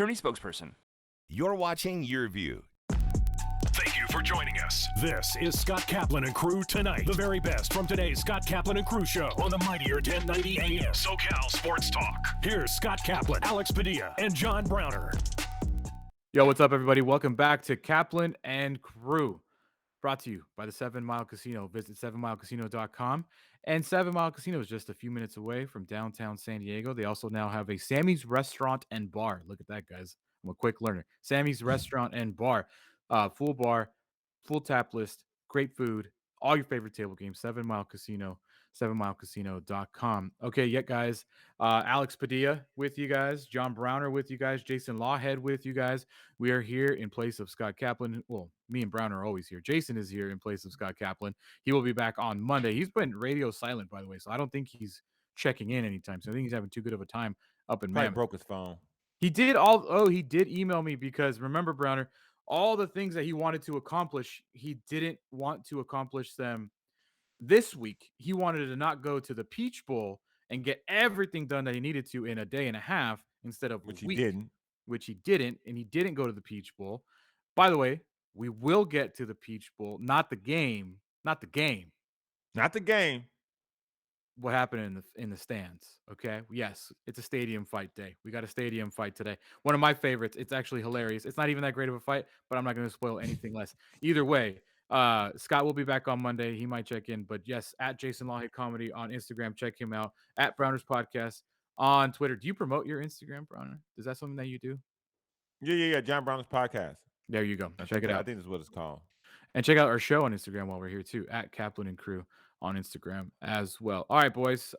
attorney spokesperson. You're watching Your View. Thank you for joining us. This is Scott Kaplan and Crew Tonight. The very best from today's Scott Kaplan and Crew show on the mightier 1090 AM. SoCal Sports Talk. Here's Scott Kaplan, Alex Padilla, and John Browner. Yo, what's up, everybody? Welcome back to Kaplan and Crew. Brought to you by the 7 Mile Casino. Visit 7milecasino.com. And 7 Mile Casino is just a few minutes away from downtown San Diego. They also now have a Sammy's Restaurant and Bar. Look at that, guys. I'm a quick learner. Sammy's Restaurant and Bar. Full bar, full tap list, great food, all your favorite table games. 7 Mile Casino, 7milecasino.com. Okay, yeah, guys. Alex Padilla with you guys. John Browner with you guys. Jason Lawhead with you guys. We are here in place of Scott Kaplan. Well, me and Brown are always here. Jason is here in place of Scott Kaplan. He will be back on Monday. He's been radio silent, by the way, so I don't think he's checking in anytime soon. I think he's having too good of a time up in Mammoth. Broke his phone. He did email me because remember, Browner, all the things that he wanted to accomplish, he didn't want to accomplish them this week. He wanted to not go to the Peach Bowl and get everything done that he needed to in a day and a half instead of Which a week. he didn't. Which he didn't, and he didn't go to the Peach Bowl. By the way, we will get to the Peach Bowl, not the game. Not the game. What happened in the stands, okay? Yes, it's a stadium fight day. We got a stadium fight today. One of my favorites. It's actually hilarious. It's not even that great of a fight, but I'm not going to spoil anything less. Either way, Scott will be back on Monday. He might check in, but yes, at Jason Lawhead Comedy on Instagram. Check him out. At Browner's Podcast on Twitter. Do you promote your Instagram, Browner? Is that something that you do? Yeah. John Brown's podcast. There you go. Check it out. I think that's what it's called. And check out our show on Instagram while we're here too, at Kaplan and Crew on Instagram as well. All right, boys.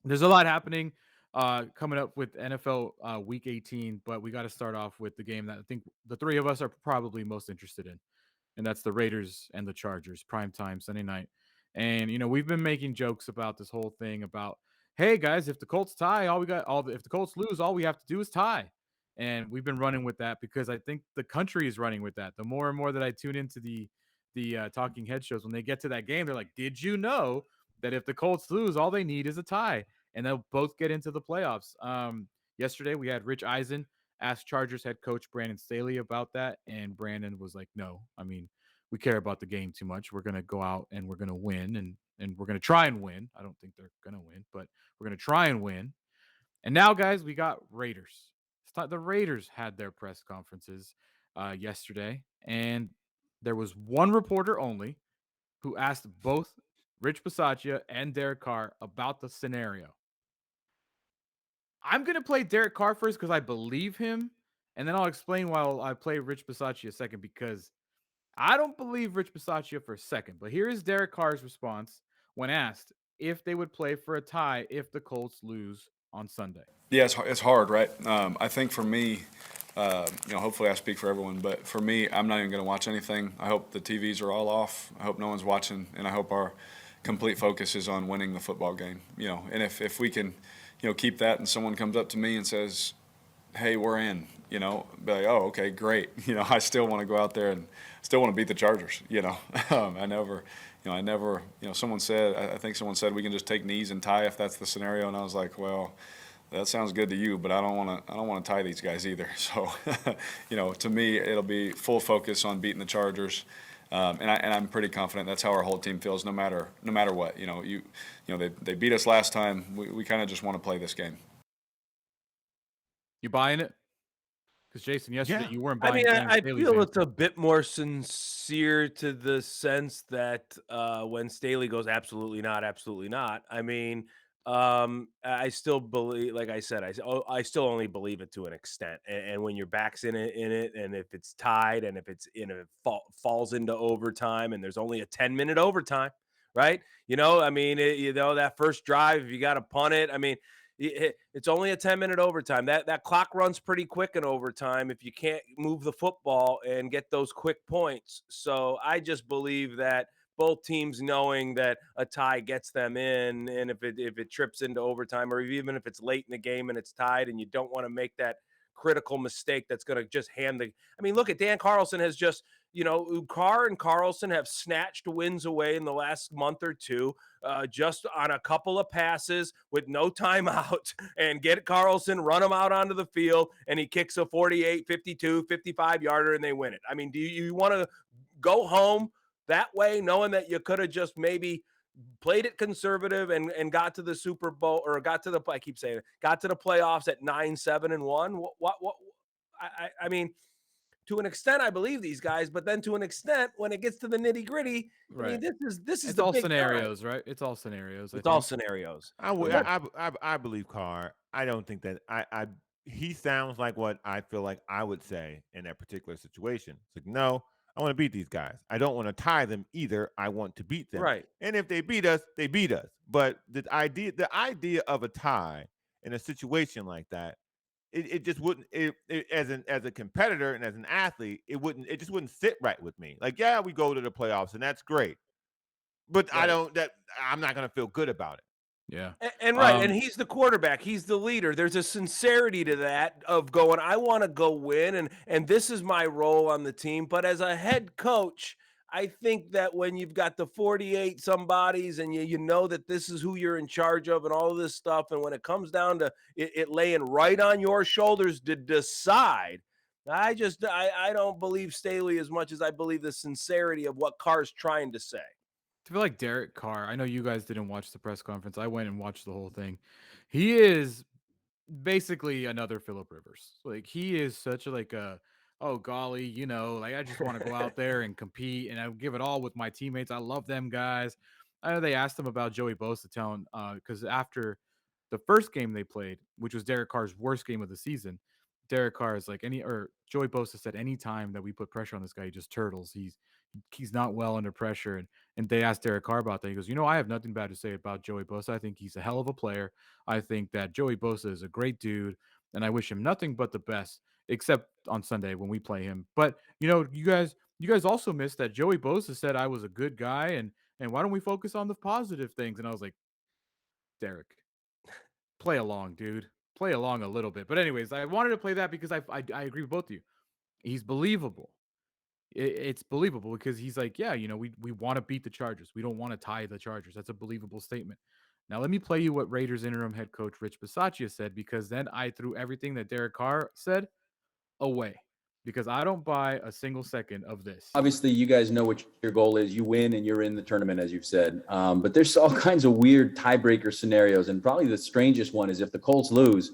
There's a lot happening coming up with NFL Week 18, but we got to start off with the game that I think the three of us are probably most interested in, and that's the Raiders and the Chargers, primetime Sunday night. And we've been making jokes about this whole thing about, hey guys, if the Colts tie, if the Colts lose, all we have to do is tie. And we've been running with that because I think the country is running with that. The more and more that I tune into the talking head shows, when they get to that game, they're like, did you know that if the Colts lose, all they need is a tie, and they'll both get into the playoffs. Yesterday, we had Rich Eisen ask Chargers head coach Brandon Staley about that, and Brandon was like, no, I mean, we care about the game too much. We're going to go out and we're going to win, and we're going to try and win. I don't think they're going to win, but we're going to try and win. And now, guys, we got Raiders. The Raiders had their press conferences yesterday, and there was one reporter only who asked both Rich Bisaccia and Derek Carr about the scenario. I'm going to play Derek Carr first because I believe him, and then I'll explain while I play Rich Bisaccia a second, because I don't believe Rich Bisaccia for a second. But here is Derek Carr's response when asked if they would play for a tie if the Colts lose on Sunday. Yeah, it's hard, right? I think for me, hopefully I speak for everyone, but for me, I'm not even going to watch anything. I hope the TVs are all off. I hope no one's watching, and I hope our complete focus is on winning the football game. And if we can, keep that, and someone comes up to me and says, hey, we're in, be like, oh, okay, great. I still want to go out there and still want to beat the Chargers. I think someone said we can just take knees and tie if that's the scenario, and I was like, well, that sounds good to you, but I don't want to tie these guys either. So, to me, it'll be full focus on beating the Chargers, and I'm pretty confident that's how our whole team feels, no matter what. They beat us last time. We kind of just want to play this game. You buying it? Because Jason, yesterday you weren't buying. I feel it's a bit more sincere to the sense that when Staley goes, absolutely not. I mean, I still believe, like I said, I still only believe it to an extent. And when your back's in it, and if it's tied, and if it's falls into overtime, and there's only a 10-minute overtime, right? That first drive, if you got to punt it, I mean, it's only a 10-minute overtime. That clock runs pretty quick in overtime if you can't move the football and get those quick points. So I just believe that both teams knowing that a tie gets them in, and if it trips into overtime, or even if it's late in the game and it's tied, and you don't want to make that critical mistake that's going to just hand the – I mean, look at Dan Carlson has just Carr and Carlson have snatched wins away in the last month or two, just on a couple of passes with no timeout, and get Carlson, run him out onto the field, and he kicks a 48, 52, 55-yarder, and they win it. I mean, do you want to go home that way, knowing that you could have just maybe played it conservative and got to the Super Bowl, or got to the playoffs at 9-7-1? I mean, to an extent, I believe these guys, but then to an extent, when it gets to the nitty gritty, I mean, this is It's the all big scenarios, time. right? It's all scenarios. It's all scenarios. I believe Carr. I don't think that he sounds like what I feel like I would say in that particular situation. It's like, no, I want to beat these guys. I don't want to tie them either. I want to beat them. Right. And if they beat us, they beat us. But the idea of a tie in a situation like that, it just wouldn't, as a competitor and as an athlete, it just wouldn't sit right with me. Like, yeah, we go to the playoffs and that's great, but Right. I'm not going to feel good about it. Yeah. And he's the quarterback. He's the leader. There's a sincerity to that of going, I want to go win, and this is my role on the team. But as a head coach, I think that when you've got the 48 somebodies and you know that this is who you're in charge of and all of this stuff, and when it comes down to it laying right on your shoulders to decide, I don't believe Staley as much as I believe the sincerity of what Carr's trying to say. I feel like Derek Carr. I know you guys didn't watch the press conference. I went and watched the whole thing. He is basically another Phillip Rivers. Like, he is such a oh golly, like, I just want to go out there and compete and I give it all with my teammates. I love them guys. I know they asked him about Joey Bosa, telling because after the first game they played, which was Derek Carr's worst game of the season, Derek Carr is like, Joey Bosa said any time that we put pressure on this guy, he just turtles. He's not well under pressure. And they asked Derek Carr about that. He goes, I have nothing bad to say about Joey Bosa. I think he's a hell of a player. I think that Joey Bosa is a great dude, and I wish him nothing but the best, except on Sunday when we play him. But you guys also missed that Joey Bosa said I was a good guy, and why don't we focus on the positive things? And I was like, Derek, play along, dude. Play along a little bit. But anyways, I wanted to play that because I agree with both of you. He's believable. It's believable because he's like, yeah, we want to beat the Chargers. We don't want to tie the Chargers. That's a believable statement. Now, let me play you what Raiders interim head coach Rich Bisaccia said, because then I threw everything that Derek Carr said away because I don't buy a single second of this. Obviously, you guys know what your goal is. You win and you're in the tournament, as you've said. But there's all kinds of weird tiebreaker scenarios. And probably the strangest one is if the Colts lose,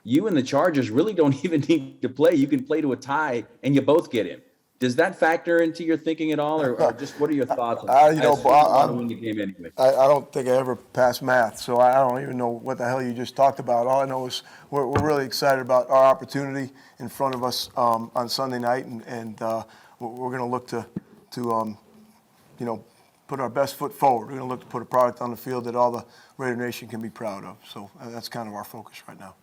you and the Chargers really don't even need to play. You can play to a tie and you both get in. Does that factor into your thinking at all, or just what are your thoughts on that? I win the game anyway. I don't think I ever passed math, so I don't even know what the hell you just talked about. All I know is we're really excited about our opportunity in front of us on Sunday night, and we're going to look to put our best foot forward. We're going to look to put a product on the field that all the Raider Nation can be proud of. So that's kind of our focus right now.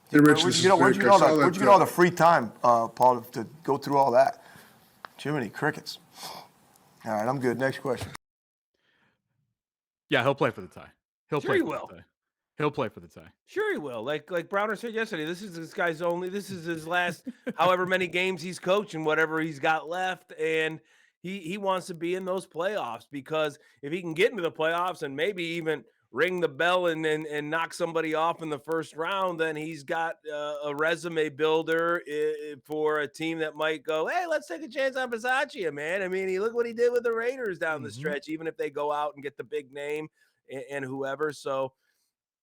Hey, Rich, Where'd you get all the free time, Paul, to go through all that? Jiminy crickets. All right, I'm good. Next question. Yeah, he'll play for the tie. He'll Sure play he for will. the tie. He'll play for the tie. Sure he will. Like Browner said yesterday, this is his last however many games he's coaching, whatever he's got left, and he wants to be in those playoffs, because if he can get into the playoffs and maybe even ring the bell and knock somebody off in the first round, then he's got a resume builder for a team that might go, hey, let's take a chance on Bisaccia, man. I mean, look what he did with the Raiders down the stretch, even if they go out and get the big name and whoever. So,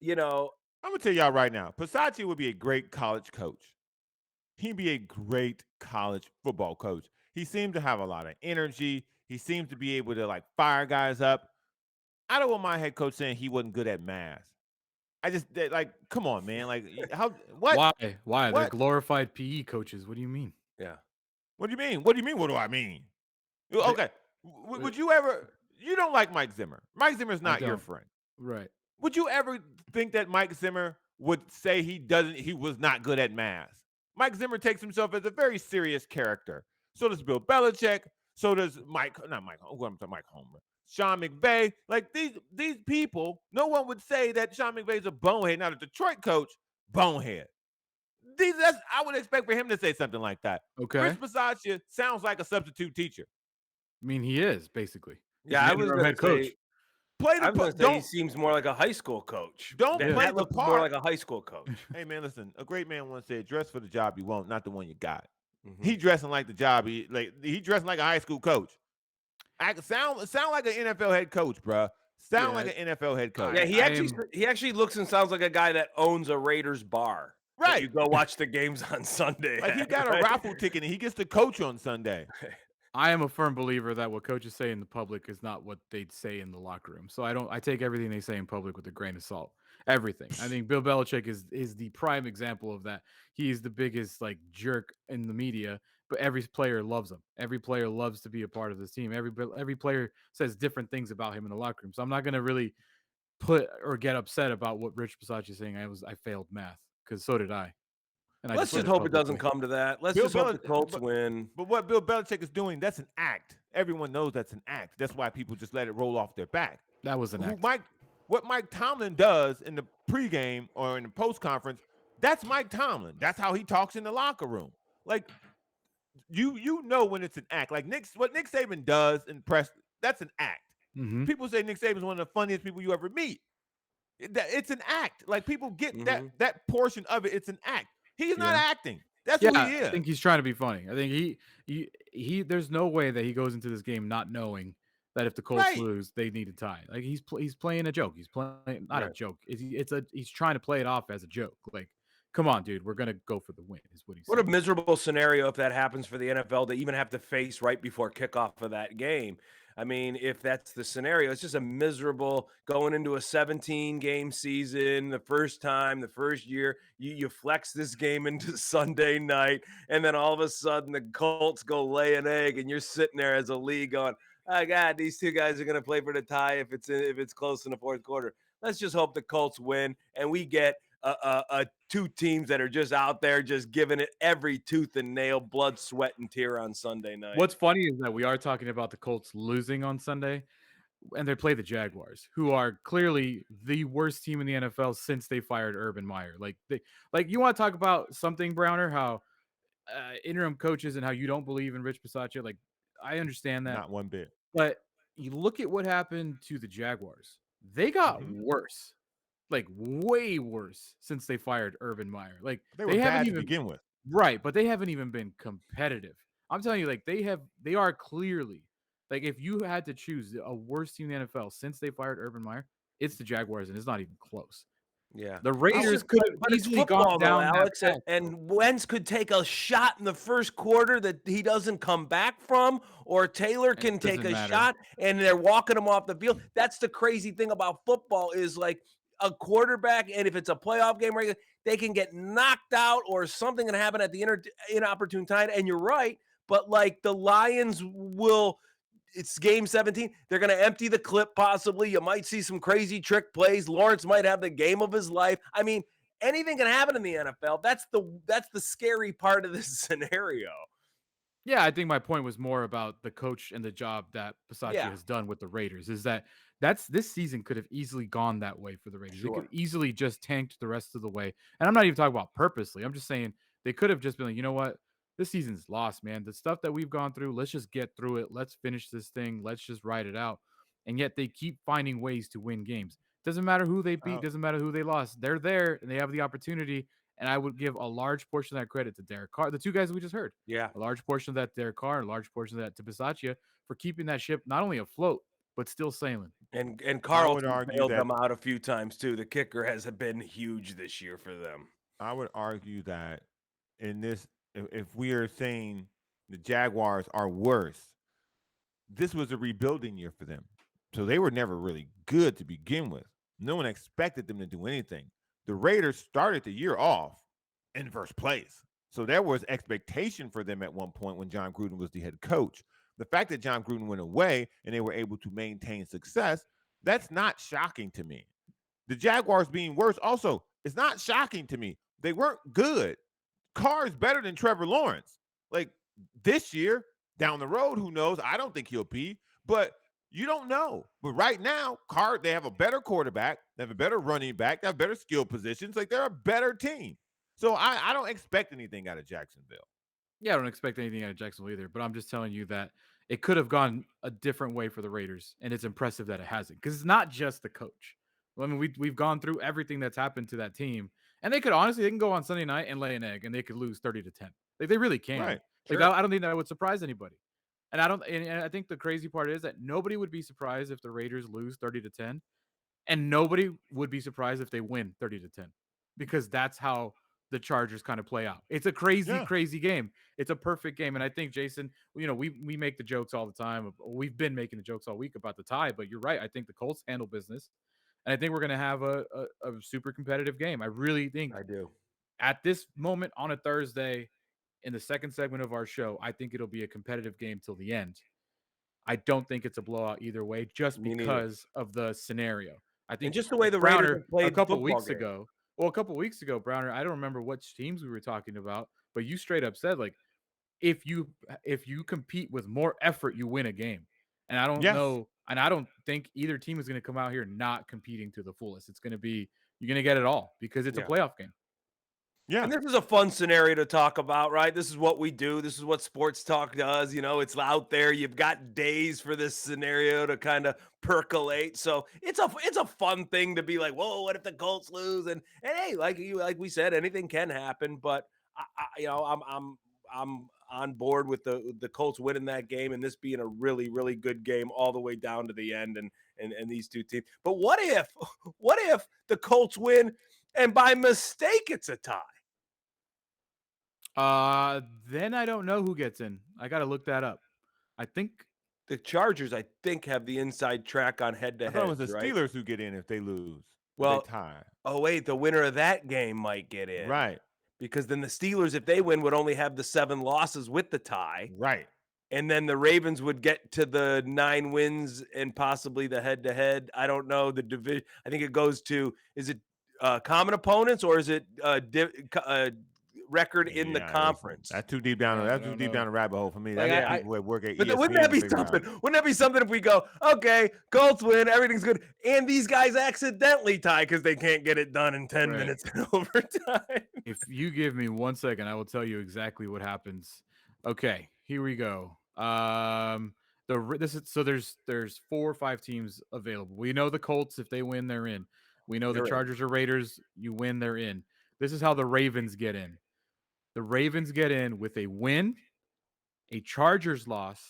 I'm going to tell y'all right now, Bisaccia would be a great college coach. He'd be a great college football coach. He seemed to have a lot of energy. He seems to be able to fire guys up. I don't want my head coach saying he wasn't good at math. I just come on, man. How? What? Why? What? They're glorified PE coaches. What do you mean? Yeah. What do you mean? What do you mean? What do I mean? Okay. Would you ever? You don't like Mike Zimmer. Mike Zimmer's not your friend, right? Would you ever think that Mike Zimmer would say he was not good at math? Mike Zimmer takes himself as a very serious character. So does Bill Belichick. So does Mike Homer. Sean McVay, these people, no one would say that Sean McVay's a bonehead. Now, the Detroit coach, bonehead. I would expect for him to say something like that. Okay. Rich Bisaccia sounds like a substitute teacher. I mean, he is basically. He's Yeah, an I was interim going head to coach. say. Play I the was going to say he don't seems more like a high school coach. don't That play the looks more part. like a high school coach. Hey man, listen. A great man once said, "Dress for the job you want, not the one you got." Mhm. He dressing like the job. He dressing like a high school coach. Sound like an NFL head coach, bruh. Sound like an NFL head coach. Yeah, he actually looks and sounds like a guy that owns a Raiders bar. that Right. You go watch the games on Sunday. Like he got a raffle ticket and he gets to coach on Sunday. I am a firm believer that what coaches say in the public is not what they'd say in the locker room. So I take everything they say in public with a grain of salt. Everything. I think Bill Belichick is the prime example of that. He's the biggest like jerk in the media, but every player loves him. Every player loves to be a part of this team. Every player says different things about him in the locker room. So I'm not going to really put or get upset about what Rich Bisaccia is saying. I failed math because so did I. And I Let's said just it hope it doesn't publicly. come to that. Let's Bill just hope the Belich- Colts but- win. But what Bill Belichick is doing, that's an act. Everyone knows that's an act. That's why people just let it roll off their back. That was an act. What Mike Tomlin does in the pregame or in the post conference, that's Mike Tomlin. That's how he talks in the locker room. Like you know when it's an act. Like what Nick Saban does in press, that's an act. Mhm. People say Nick Saban's one of the funniest people you ever meet. It's an act. Like people get that portion of it. It's an act. He's not acting. That's who he is. I think he's trying to be funny. I think he there's no way that he goes into this game not knowing that if the Colts lose, they need to tie. Like he's playing a joke. He's playing not a joke. He's trying to play it off as a joke. Like, come on, dude, we're gonna go for the win. Is what he's What a saying. miserable scenario if that happens for the NFL to even have to face right before kickoff of that game. I mean, if that's the scenario, it's just a miserable going into a 17-game season, the first year, you flex this game into Sunday night, and then all of a sudden the Colts go lay an egg, and you're sitting there as a league going, oh, God, these two guys are going to play for the tie if it's close in the fourth quarter. Let's just hope the Colts win, and we get two teams that are just out there just giving it every tooth and nail, blood, sweat, and tear on Sunday night. What's funny is that we are talking about the Colts losing on Sunday, and they play the Jaguars, who are clearly the worst team in the NFL since they fired Urban Meyer. Like you want to talk about something, Browner, how interim coaches and how you don't believe in Rich Bisaccia. Like, I understand that. Not one bit. But you look at what happened to the Jaguars. They got worse. Like way worse since they fired Urban Meyer. Like They were haven't bad to even begin with. right, but they haven't even been competitive. I'm telling you, like they are clearly like if you had to choose a worst team in the NFL since they fired Urban Meyer, it's the Jaguars, and it's not even close. Yeah, The Raiders could have but it's easily football, gone down though, that Alex, path. and Wentz could take a shot in the first quarter that he doesn't come back from, or Taylor can take doesn't a matter. shot and they're walking him off the field. That's the crazy thing about football is like a quarterback, and if it's a playoff game, right, they can get knocked out or something can happen at the inopportune time. And you're right, but like the Lions will. It's game 17. They're going to empty the clip possibly. You might see some crazy trick plays. Lawrence might have the game of his life. I mean, anything can happen in the NFL. That's the scary part of this scenario. Yeah, I think my point was more about the coach and the job that Bisaccia Yeah. has done with the Raiders. Is that this season could have easily gone that way for the Raiders. They Sure. could easily just tanked the rest of the way. And I'm not even talking about purposely. I'm just saying they could have just been like, you know what? This season's lost, man. The stuff that we've gone through, let's just get through it. Let's finish this thing. Let's just ride it out. And yet they keep finding ways to win games. Doesn't matter who they beat. Doesn't matter who they lost. They're there and they have the opportunity. And I would give a large portion of that credit to Derek Carr, the two guys we just heard. Yeah. A large portion of that Derek Carr, a large portion of that to Bisaccia for keeping that ship not only afloat, but still sailing. And I would Carlton argue bailed that- them out a few times too. The kicker has been huge this year for them. I would argue that in this, if we are saying the Jaguars are worse, this was a rebuilding year for them. So they were never really good to begin with. No one expected them to do anything. The Raiders started the year off in first place. So there was expectation for them at one point when John Gruden was the head coach. The fact that John Gruden went away and they were able to maintain success, that's not shocking to me. The Jaguars being worse also is not shocking to me. They weren't good. Carr is better than Trevor Lawrence. Like this year, down the road, who knows? I don't think he'll be, but you don't know. But right now, Carr, they have a better quarterback, they have a better running back, they have better skill positions. Like they're a better team. So I don't expect anything out of Jacksonville. Yeah, I don't expect anything out of Jacksonville either, but I'm just telling you that it could have gone a different way for the Raiders, and it's impressive that it hasn't because it's not just the coach. I mean, we've gone through everything that's happened to that team, and they can go on Sunday night and lay an egg, and they could lose 30-10. Like they really can. Right. Like Sure. I don't think that would surprise anybody. And I think the crazy part is that nobody would be surprised if the Raiders lose 30-10, and nobody would be surprised if they win 30-10 because that's how the Chargers kind of play out. It's a crazy game. It's a perfect game. And I think, Jason, we make the jokes all the time. We've been making the jokes all week about the tie, but you're right. I think the Colts handle business. And I think we're going to have a super competitive game. I really think I do. at this moment on a Thursday in the second segment of our show, I think it'll be a competitive game till the end. I don't think it's a blowout either way just Me neither. because of the scenario. I think And just the way the Raiders Browner have played a couple football weeks games. ago. Well, a couple weeks ago, Browner, I don't remember which teams we were talking about, but you straight up said like if you compete with more effort, you win a game. And I don't Yes. know, and I don't think either team is going to come out here not competing to the fullest. It's going to be you're going to get it all because it's a Yeah. playoff game. Yeah. And this is a fun scenario to talk about, right? This is what we do. This is what sports talk does. It's out there. You've got days for this scenario to kind of percolate. So it's a fun thing to be like, whoa, what if the Colts lose? And hey, like we said, anything can happen. But I'm on board with the Colts winning that game and this being a really, really good game all the way down to the end and these two teams. But what if the Colts win and by mistake it's a tie? Then I don't know who gets in. I got to look that up. I think The Chargers, I think, have the inside track on I head-to-head, thought it was the right? Steelers who get in if they lose. Well, they tie. Oh, wait, the winner of that game might get in. Right. Because then the Steelers, if they win, would only have the 7 losses with the tie. Right. And then the Ravens would get to the 9 wins and possibly the head-to-head. I don't know. The division, I think it goes to, is it common opponents or is it record in the Yeah, conference? That's too deep down. That's too deep down the rabbit hole for me. Like, That's I- people that work at But ESPN wouldn't that to be figure out. something? Wouldn't that be something if we go, okay, Colts win, everything's good, and these guys accidentally tie because they can't get it done in 10 Right. minutes in overtime? if you give me 1 second, I will tell you exactly what happens. Okay, here we go. There's 4 or 5 teams available. We know the Colts, if they win, they're in. We know They're the in. Chargers or Raiders, you win, they're in. This is how the Ravens get in. The Ravens get in with a win, a Chargers loss,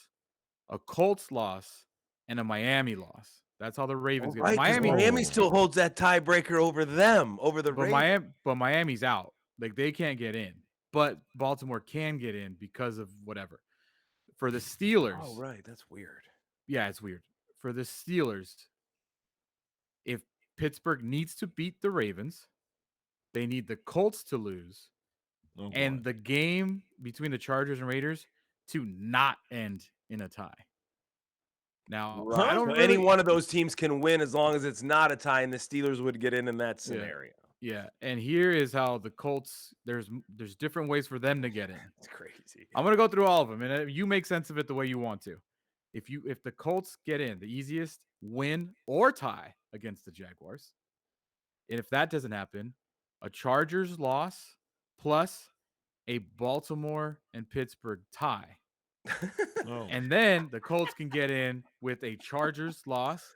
a Colts loss, and a Miami loss. That's how the Ravens get in. Right, 'cause Miami still holds that tiebreaker over them, over the But Ravens. Miami's out. Like they can't get in. But Baltimore can get in because of whatever. For the Steelers. Oh, right. That's weird. Yeah, it's weird. For the Steelers, if Pittsburgh needs to beat the Ravens, they need the Colts to lose. Oh, And boy. the game between the Chargers and Raiders to not end in a tie. Now, Right. I don't So really, any one of those teams can win as long as it's not a tie, and the Steelers would get in that scenario. Yeah, and here is how the Colts. There's different ways for them to get in. It's crazy. I'm gonna go through all of them, and you make sense of it the way you want to. If the Colts get in, the easiest win or tie against the Jaguars. And if that doesn't happen, a Chargers loss plus a Baltimore and Pittsburgh tie. Oh. And then the Colts can get in with a Chargers loss,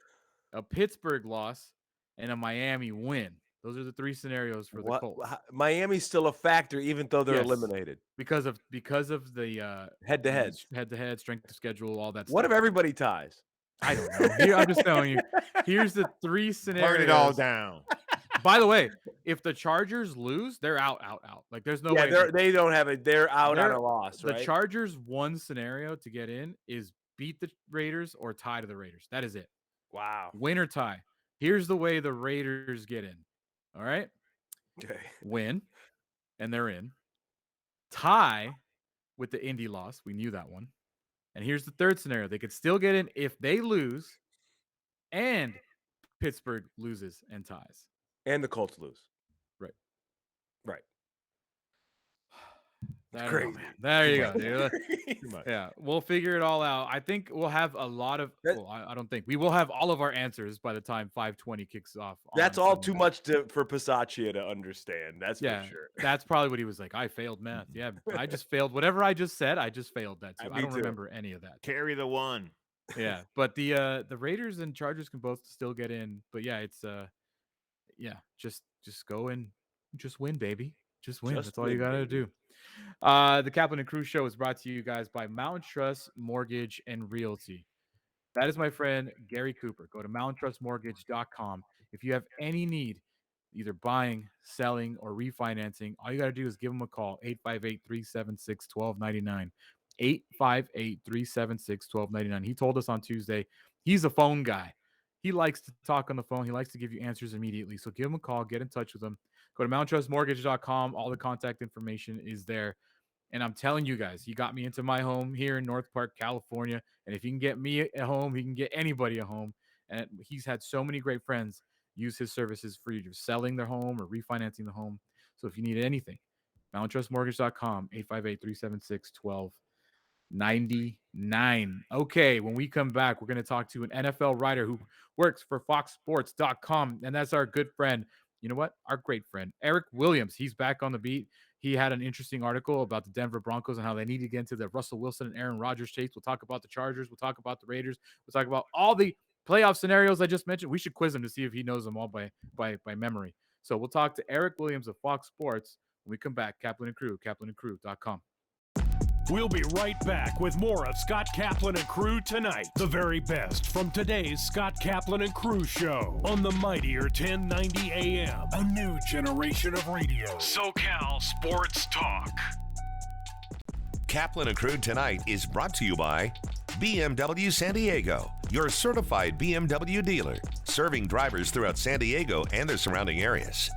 a Pittsburgh loss, and a Miami win. Those are the 3 scenarios for the Colts. Miami's still a factor, even though they're Yes. eliminated. Because of the Head-to-head. head-to-head, strength of schedule, all that What if stuff. everybody ties? I don't know. Here, I'm just telling you. Here's the 3 scenarios. Burn it all down. By the way, if the Chargers lose, they're out. Like there's no way. They don't have it. They're out on a loss, The right? Chargers' one scenario to get in is beat the Raiders or tie to the Raiders. That is it. Wow. Win or tie. Here's the way the Raiders get in. All right. Okay. Win, and they're in. Tie with the Indy loss. We knew that one. And here's the 3rd scenario. They could still get in if they lose and Pittsburgh loses and ties. And the Colts lose. Right. Right. Crazy. There you go, dude. Too much. Yeah, we'll figure it all out. I think we'll have a lot of. That- Well, I don't think we will have all of our answers by the time 5:20 kicks off. That's on all Sunday too night. much for Passaccia to understand. That's Yeah, for sure. that's probably what he was like. I failed math. Yeah, I just failed whatever I just said. I just failed that too. I Me don't too. remember any of that. Carry the one. Yeah, but the Raiders and Chargers can both still get in. But yeah, it's just go and just win, baby. Just win. Just That's all you win, gotta baby. do. The Kaplan and Crew Show is brought to you guys by Mountain Trust Mortgage and Realty. That is my friend Gary Cooper. Go to mountaintrustmortgage.com. If you have any need, either buying, selling, or refinancing, all you got to do is give them a call, 858-376-1299. 858-376-1299. He told us on Tuesday he's a phone guy. He likes to talk on the phone. He likes to give you answers immediately. So give him a call, get in touch with him. Go to mountaintrustmortgage.com. All the contact information is there. And I'm telling you guys, he got me into my home here in North Park, California. And if he can get me a home, he can get anybody a home. And he's had so many great friends use his services for either selling their home or refinancing the home. So if you need anything, mountaintrustmortgage.com, 858-376-1299. Okay, when we come back, we're going to talk to an NFL writer who works for foxsports.com. And that's our good friend. You know what? Our great friend, Eric Williams. He's back on the beat. He had an interesting article about the Denver Broncos and how they need to get into the Russell Wilson and Aaron Rodgers chase. We'll talk about the Chargers. We'll talk about the Raiders. We'll talk about all the playoff scenarios I just mentioned. We should quiz him to see if he knows them all by memory. So we'll talk to Eric Williams of Fox Sports when we come back. Kaplan and Crew, kaplanandcrew.com. We'll be right back with more of Scott Kaplan and Crew Tonight. The very best from today's Scott Kaplan and Crew Show on the mightier 1090 AM. A new generation of radio. SoCal Sports Talk. Kaplan and Crew Tonight is brought to you by BMW San Diego, your certified BMW dealer, serving drivers throughout San Diego and the surrounding areas.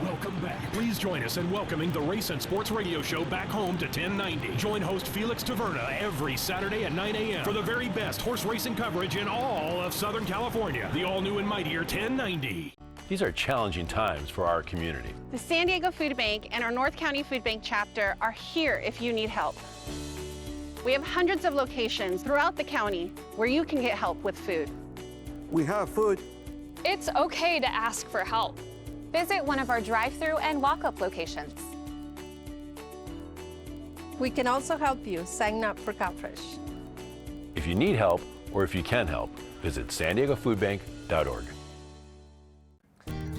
Welcome back. Please join us in welcoming the Race and Sports Radio Show back home to 1090. Join host Felix Taverna every Saturday at 9 a.m. for the very best horse racing coverage in all of Southern California. The all-new and mightier 1090. These are challenging times for our community. The San Diego Food Bank and our North County Food Bank chapter are here if you need help. We have hundreds of locations throughout the county where you can get help with food. We have food. It's okay to ask for help. Visit one of our drive-through and walk-up locations. We can also help you sign up for CalFresh. If you need help or if you can help, visit SanDiegoFoodBank.org.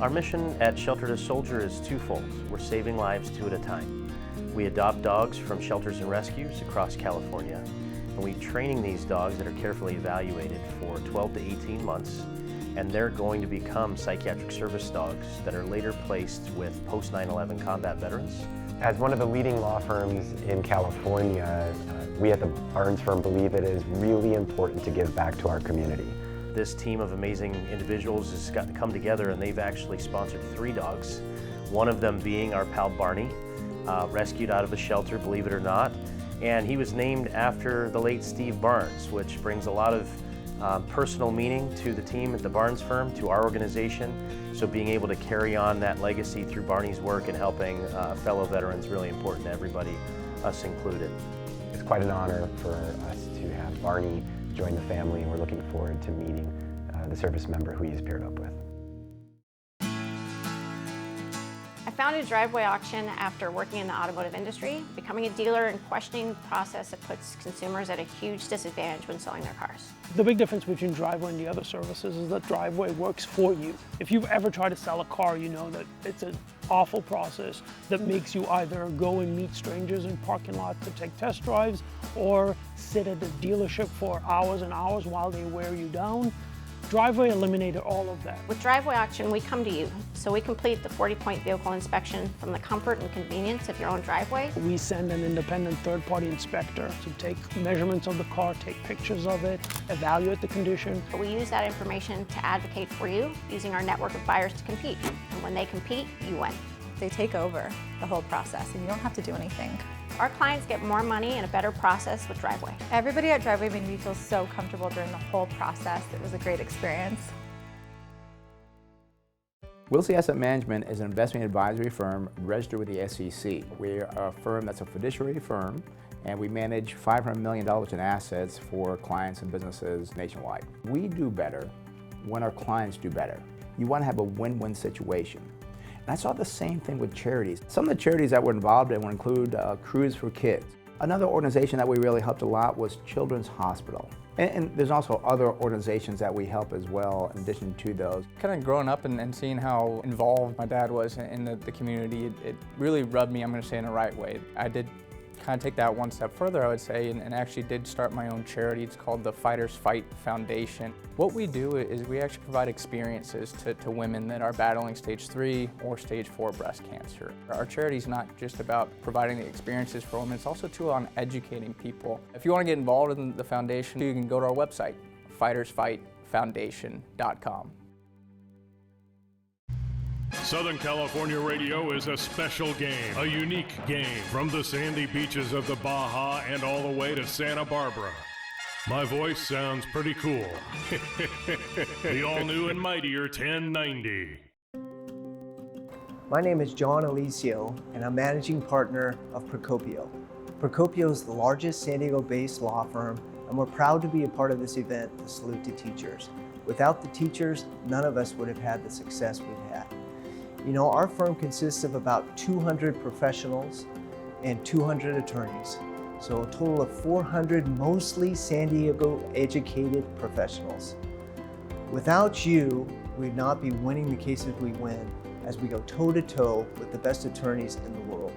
Our mission at Shelter to Soldier is twofold. We're saving lives two at a time. We adopt dogs from shelters and rescues across California, and we're training these dogs that are carefully evaluated for 12 to 18 months, and they're going to become psychiatric service dogs that are later placed with post 9/11 combat veterans. As one of the leading law firms in California, we at the Barnes firm believe it is really important to give back to our community. This team of amazing individuals has got to come together, and they've actually sponsored 3 dogs. One of them being our pal Barney, rescued out of a shelter, believe it or not. And he was named after the late Steve Barnes, which brings a lot of personal meaning to the team at the Barnes firm, to our organization. So being able to carry on that legacy through Barney's work and helping fellow veterans is really important to everybody, us included. It's quite an honor for us to have Barney join the family, and we're looking forward to meeting the service member who he's paired up with. I founded Driveway Auction after working in the automotive industry. Becoming a dealer and questioning the process that puts consumers at a huge disadvantage when selling their cars. The big difference between Driveway and the other services is that Driveway works for you. If you've ever tried to sell a car, you know that it's an awful process that makes you either go and meet strangers in parking lots to take test drives, or sit at the dealership for hours and hours while they wear you down. Driveway eliminated all of that. With Driveway Auction, we come to you, so we complete the 40-point vehicle inspection from the comfort and convenience of your own driveway. We send an independent third-party inspector to take measurements of the car, take pictures of it, evaluate the condition. We use that information to advocate for you, using our network of buyers to compete. And when they compete, you win. They take over the whole process, and you don't have to do anything. Our clients get more money and a better process with Driveway. Everybody at Driveway made me feel so comfortable during the whole process. It was a great experience. Wilsey Asset Management is an investment advisory firm registered with the SEC. We're a firm that's a fiduciary firm, and we manage $500 million in assets for clients and businesses nationwide. We do better when our clients do better. You want to have a win-win situation. And I saw the same thing with charities. Some of the charities that we're involved in would include Crews for Kids. Another organization that we really helped a lot was Children's Hospital. And there's also other organizations that we help as well in addition to those. Kind of growing up and seeing how involved my dad was in the community, it really rubbed me, I'm going to say, in the right way. I did kind of take that one step further, I would say, and actually did start my own charity. It's called the Fighters Fight Foundation. What we do is we actually provide experiences to women that are battling stage 3 or stage 4 breast cancer. Our charity is not just about providing the experiences for women, it's also too on educating people. If you want to get involved in the foundation, you can go to our website, fightersfightfoundation.com. Southern California radio is a special game, a unique game from the sandy beaches of the Baja and all the way to Santa Barbara. My voice sounds pretty cool. The all-new and mightier 1090. My name is John Alicio, and I'm managing partner of Procopio. Procopio is the largest San Diego-based law firm, and we're proud to be a part of this event, the Salute to Teachers. Without the teachers, none of us would have had the success we've had. You know, our firm consists of about 200 professionals and 200 attorneys. So a total of 400 mostly San Diego educated professionals. Without you, we'd not be winning the cases we win as we go toe to toe with the best attorneys in the world.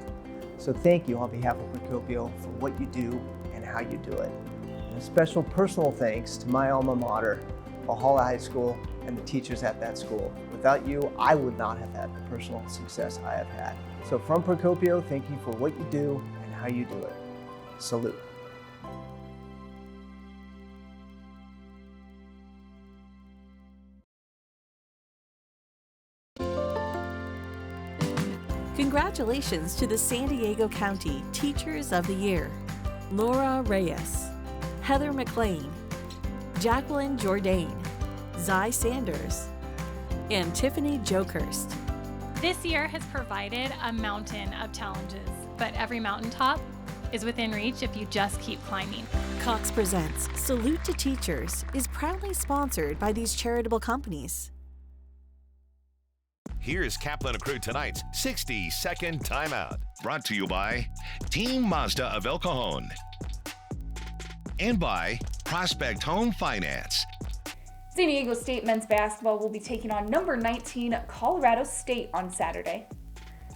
So thank you on behalf of Procopio for what you do and how you do it. And a special personal thanks to my alma mater, Valhalla High School, and the teachers at that school. Without you, I would not have had the personal success I have had. So from Procopio, thank you for what you do and how you do it. Salute. Congratulations to the San Diego County Teachers of the Year, Laura Reyes, Heather McLean, Jacqueline Jourdain, Zy Sanders, and Tiffany Jokerst. This year has provided a mountain of challenges, but every mountaintop is within reach if you just keep climbing. Cox Presents Salute to Teachers is proudly sponsored by these charitable companies. Here's Kaplan and Crew Tonight's 60-second timeout. Brought to you by Team Mazda of El Cajon and by Prospect Home Finance. San Diego State men's basketball will be taking on number 19 Colorado State on Saturday.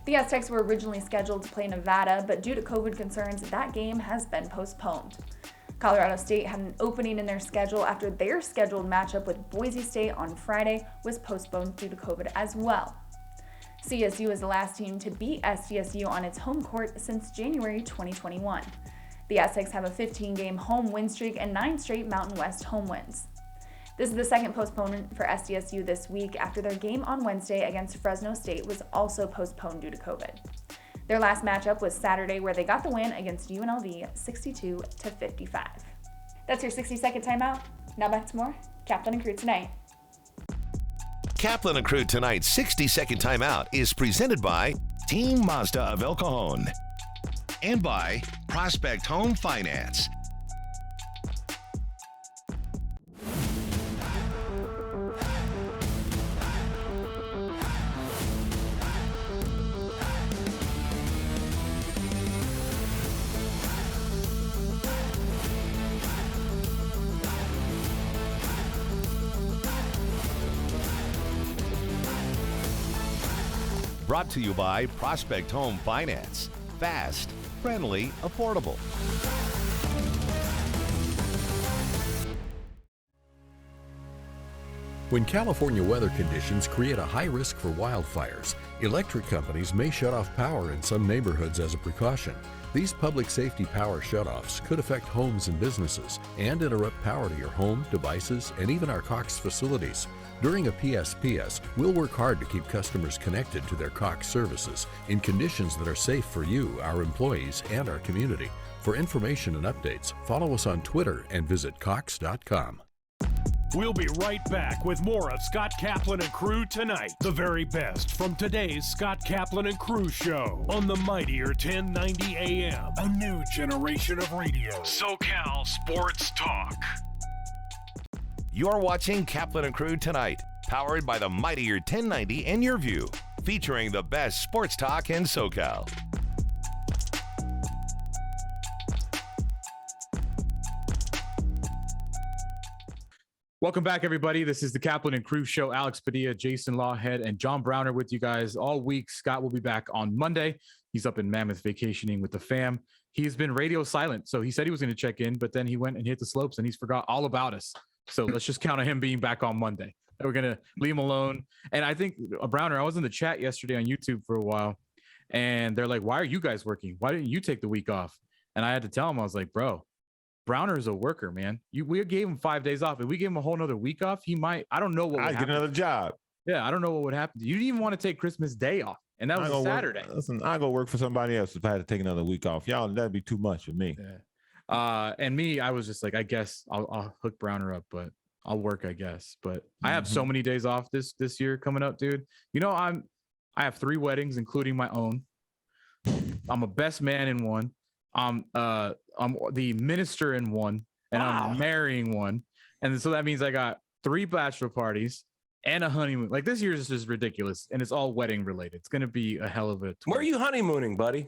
The Aztecs were originally scheduled to play Nevada, but due to COVID concerns, that game has been postponed. Colorado State had an opening in their schedule after their scheduled matchup with Boise State on Friday was postponed due to COVID as well. CSU is the last team to beat SDSU on its home court since January 2021. The Aztecs have a 15-game home win streak and 9 straight Mountain West home wins. This is the second postponement for SDSU this week after their game on Wednesday against Fresno State was also postponed due to COVID. Their last matchup was Saturday, where they got the win against UNLV 62-55. That's your 60-second timeout. Now back to more Kaplan and Crew Tonight. Kaplan and Crew Tonight's 60-second timeout is presented by Team Mazda of El Cajon and by Prospect Home Finance. Brought to you by Prospect Home Finance. Fast, friendly, affordable. When California weather conditions create a high risk for wildfires, electric companies may shut off power in some neighborhoods as a precaution. These public safety power shutoffs could affect homes and businesses and interrupt power to your home, devices, and even our Cox facilities. During a PSPS, we'll work hard to keep customers connected to their Cox services in conditions that are safe for you, our employees, and our community. For information and updates, follow us on Twitter and visit Cox.com. We'll be right back with more of Scott Kaplan and Crew Tonight. The very best from today's Scott Kaplan and Crew show on the mightier 1090 AM. A new generation of radio. SoCal Sports Talk. You're watching Kaplan and Crew Tonight, powered by the mightier 1090 and Your View, featuring the best sports talk in SoCal. Welcome back, everybody. This is the Kaplan and Crew Show. Alex Padilla, Jason Lawhead, and John Browner with you guys all week. Scott will be back on Monday. He's up in Mammoth vacationing with the fam. He's been radio silent, so he said he was going to check in, but then he went and hit the slopes, and he's forgot all about us. So let's just count on him being back on Monday. We're going to leave him alone. And I think, Browner, I was in the chat yesterday on YouTube for a while, and they're like, why are you guys working? Why didn't you take the week off? And I had to tell him, I was like, bro, Browner is a worker, man. We gave him 5 days off. If we gave him a whole nother week off, he might. I don't know what would happen. I'd get another job. Yeah, I don't know what would happen. You didn't even want to take Christmas Day off, and that was a Saturday. Listen, I go work for somebody else if I had to take another week off. Y'all, that'd be too much for me. Yeah. And me, I was just like, I guess I'll hook Browner up, but I'll work, I guess. But I have so many days off this year coming up, dude. You know, I have 3 weddings, including my own. I'm a best man in one. I'm the minister in one. And I'm marrying one. And so that means I got 3 bachelor parties and a honeymoon. Like, this year is just ridiculous. And it's all wedding related. It's going to be a hell of a. Where are you honeymooning, buddy?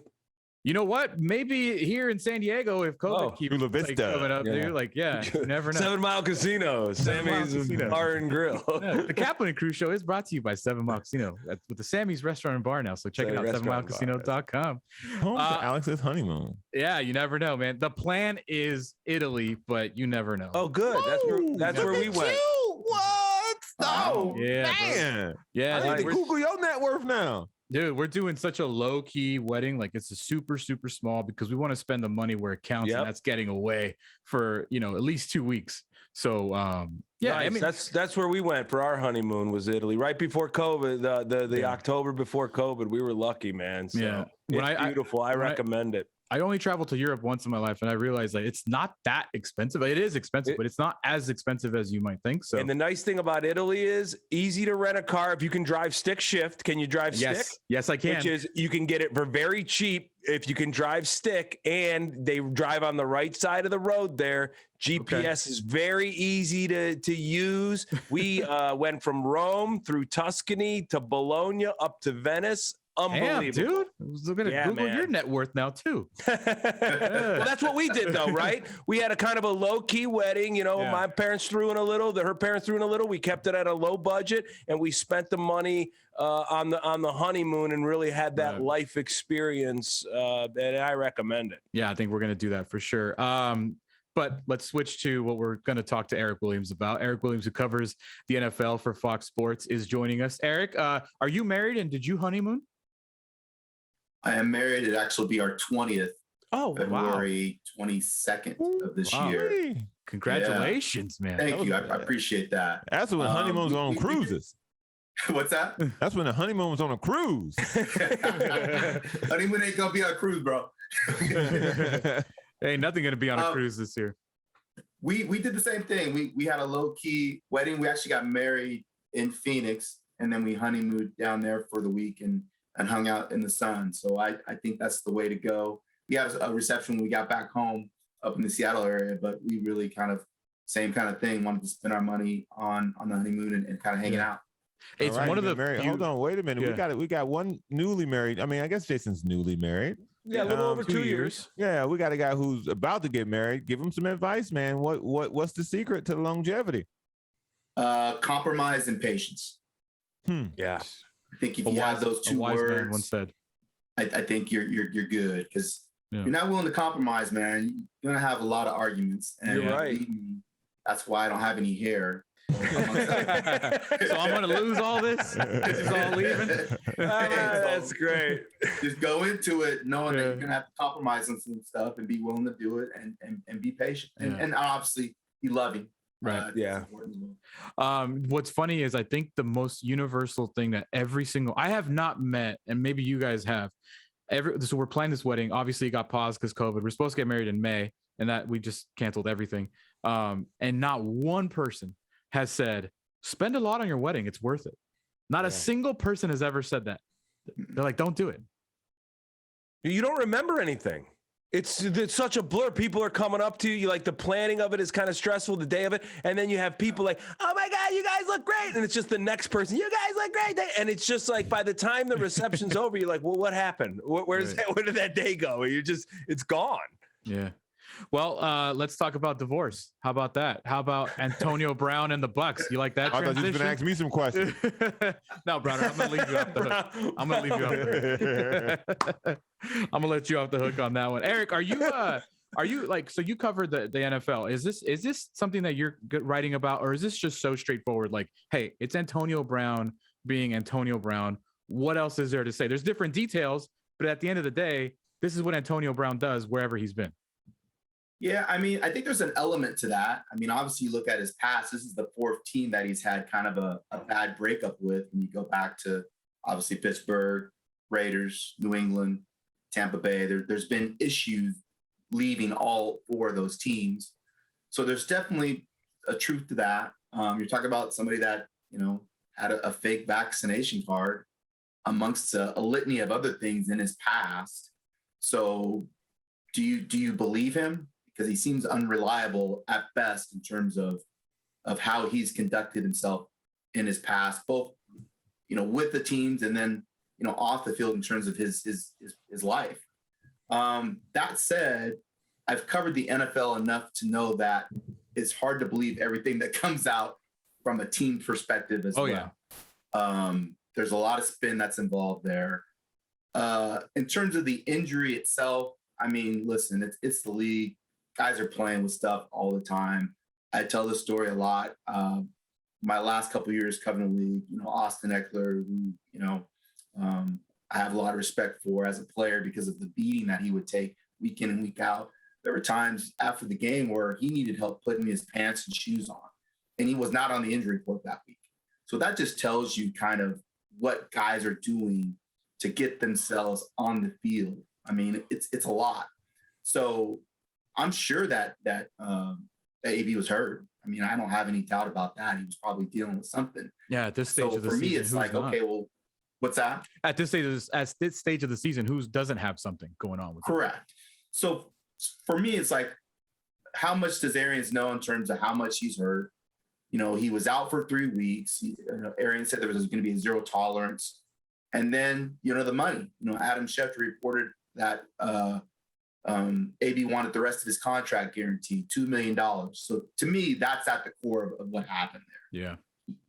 You know what? Maybe here in San Diego, if COVID keeps coming up, dude. Like, yeah, you never know. 7 Mile Casino, Sammy's Bar and Grill. Yeah, the Kaplan and Crew Show is brought to you by 7 Mile Casino with the Sammy's Restaurant and Bar now. So check it out, 7milecasino.com. Home to Alex's honeymoon. Yeah, you never know, man. The plan is Italy, but you never know. Oh, good. That's where we went. What? Oh, yeah, man. Yeah, I need to Google your net worth now. Dude, we're doing such a low-key wedding. Like, it's a super, super small because we want to spend the money where it counts, and that's getting away for, at least 2 weeks. So, yeah, nice. I mean, that's where we went for our honeymoon, was Italy, right before COVID, the October before COVID. We were lucky, man. So yeah, it's beautiful. I recommend it. I only traveled to Europe once in my life, and I realized that it's not that expensive. It is expensive, but it's not as expensive as you might think. So, and the nice thing about Italy is easy to rent a car if you can drive stick shift. Can you drive stick? Yes, I can. Which is, you can get it for very cheap if you can drive stick, and they drive on the right side of the road there. GPS is very easy to use. We went from Rome through Tuscany to Bologna up to Venice. Unbelievable. Damn, dude. I was going to Google your net worth now, too. Well, that's what we did, though, right? We had a kind of a low-key wedding. My parents threw in a little. Her parents threw in a little. We kept it at a low budget, and we spent the money on the honeymoon and really had that life experience, and I recommend it. Yeah, I think we're going to do that for sure. But let's switch to what we're going to talk to Eric Williams about. Eric Williams, who covers the NFL for Fox Sports, is joining us. Eric, are you married, and did you honeymoon? I am married. It'd actually be our 20th. Oh, February 22nd of this year. Congratulations, man. Thank you. I appreciate that. That's when the honeymoon's on cruises. What's that? That's when the honeymoon was on a cruise. Honeymoon ain't gonna be on a cruise, bro. Ain't nothing gonna be on a cruise this year. We did the same thing. We had a low key wedding. We actually got married in Phoenix, and then we honeymooned down there for the week and hung out in the sun. So I think that's the way to go. We had a reception when we got back home up in the Seattle area, but we really same kind of thing. Wanted to spend our money on the honeymoon and kind of hanging out. It's one of the married. Hold on, wait a minute. Yeah. We got one newly married. I mean, I guess Jason's newly married. Yeah, a little over 2 years. Yeah, we got a guy who's about to get married. Give him some advice, man. What's the secret to the longevity? Compromise and patience. Yeah. I think if you have those two words, once said. I think you're good, because you're not willing to compromise, man. You're gonna have a lot of arguments. And you're right. That's why I don't have any hair. So I'm gonna lose all this. This is all leaving. That's great. Just go into it knowing that you're gonna have to compromise on some stuff and be willing to do it and be patient and obviously be loving. Right. Yeah. What's funny is I think the most universal thing that I have not met, and maybe you guys have, so we're planning this wedding. Obviously it got paused because COVID. We're supposed to get married in May, and that we just canceled everything. And not one person has said, spend a lot on your wedding. It's worth it. Not a single person has ever said that. They're like, don't do it. You don't remember anything. It's such a blur. People are coming up to you. Like the planning of it is kind of stressful, the day of it. And then you have people like, oh my God, you guys look great. And it's just the next person, you guys look great. And it's just like, by the time the reception's over, you're like, well, what happened? Where did that day go? It's gone. Yeah. Well, let's talk about divorce. How about that? How about Antonio Brown and the Bucks? You like that? I thought you were going to ask me some questions. No, brother, I'm going to leave you off the hook. I'm going to leave you off the hook. I'm going to let you off the hook on that one. Eric, are you like, so you covered the NFL. Is this something that you're writing about, or is this just so straightforward? Like, hey, it's Antonio Brown being Antonio Brown. What else is there to say? There's different details, but at the end of the day, this is what Antonio Brown does wherever he's been. Yeah, I mean, I think there's an element to that. I mean, obviously, you look at his past. This is the fourth team that he's had kind of a bad breakup with. When you go back to, obviously, Pittsburgh, Raiders, New England, Tampa Bay, there's been issues leaving all four of those teams. So there's definitely a truth to that. You're talking about somebody that, had a fake vaccination card amongst a litany of other things in his past. So do you believe him? Because he seems unreliable at best in terms of how he's conducted himself in his past, both, with the teams and then, off the field in terms of his life. That said, I've covered the NFL enough to know that it's hard to believe everything that comes out from a team perspective as well. Yeah. There's a lot of spin that's involved there. In terms of the injury itself, I mean, listen, it's the league. Guys are playing with stuff all the time. I tell this story a lot. My last couple of years covering the league, Austin Eckler, who, I have a lot of respect for as a player because of the beating that he would take week in and week out. There were times after the game where he needed help putting his pants and shoes on, and he was not on the injury report that week. So that just tells you kind of what guys are doing to get themselves on the field. I mean, it's a lot. So I'm sure that AB was hurt. I mean, I don't have any doubt about that. He was probably dealing with something. Yeah, at this stage of the season, for me, it's like, okay, well, what's that? At this stage of the season, who doesn't have something going on with him? Correct. So for me, it's like, how much does Arians know in terms of how much he's hurt? He was out for 3 weeks. Arians said there was going to be a zero tolerance. And then, the money. Adam Schefter reported that AB wanted the rest of his contract guaranteed, $2 million. So to me, that's at the core of what happened there. Yeah.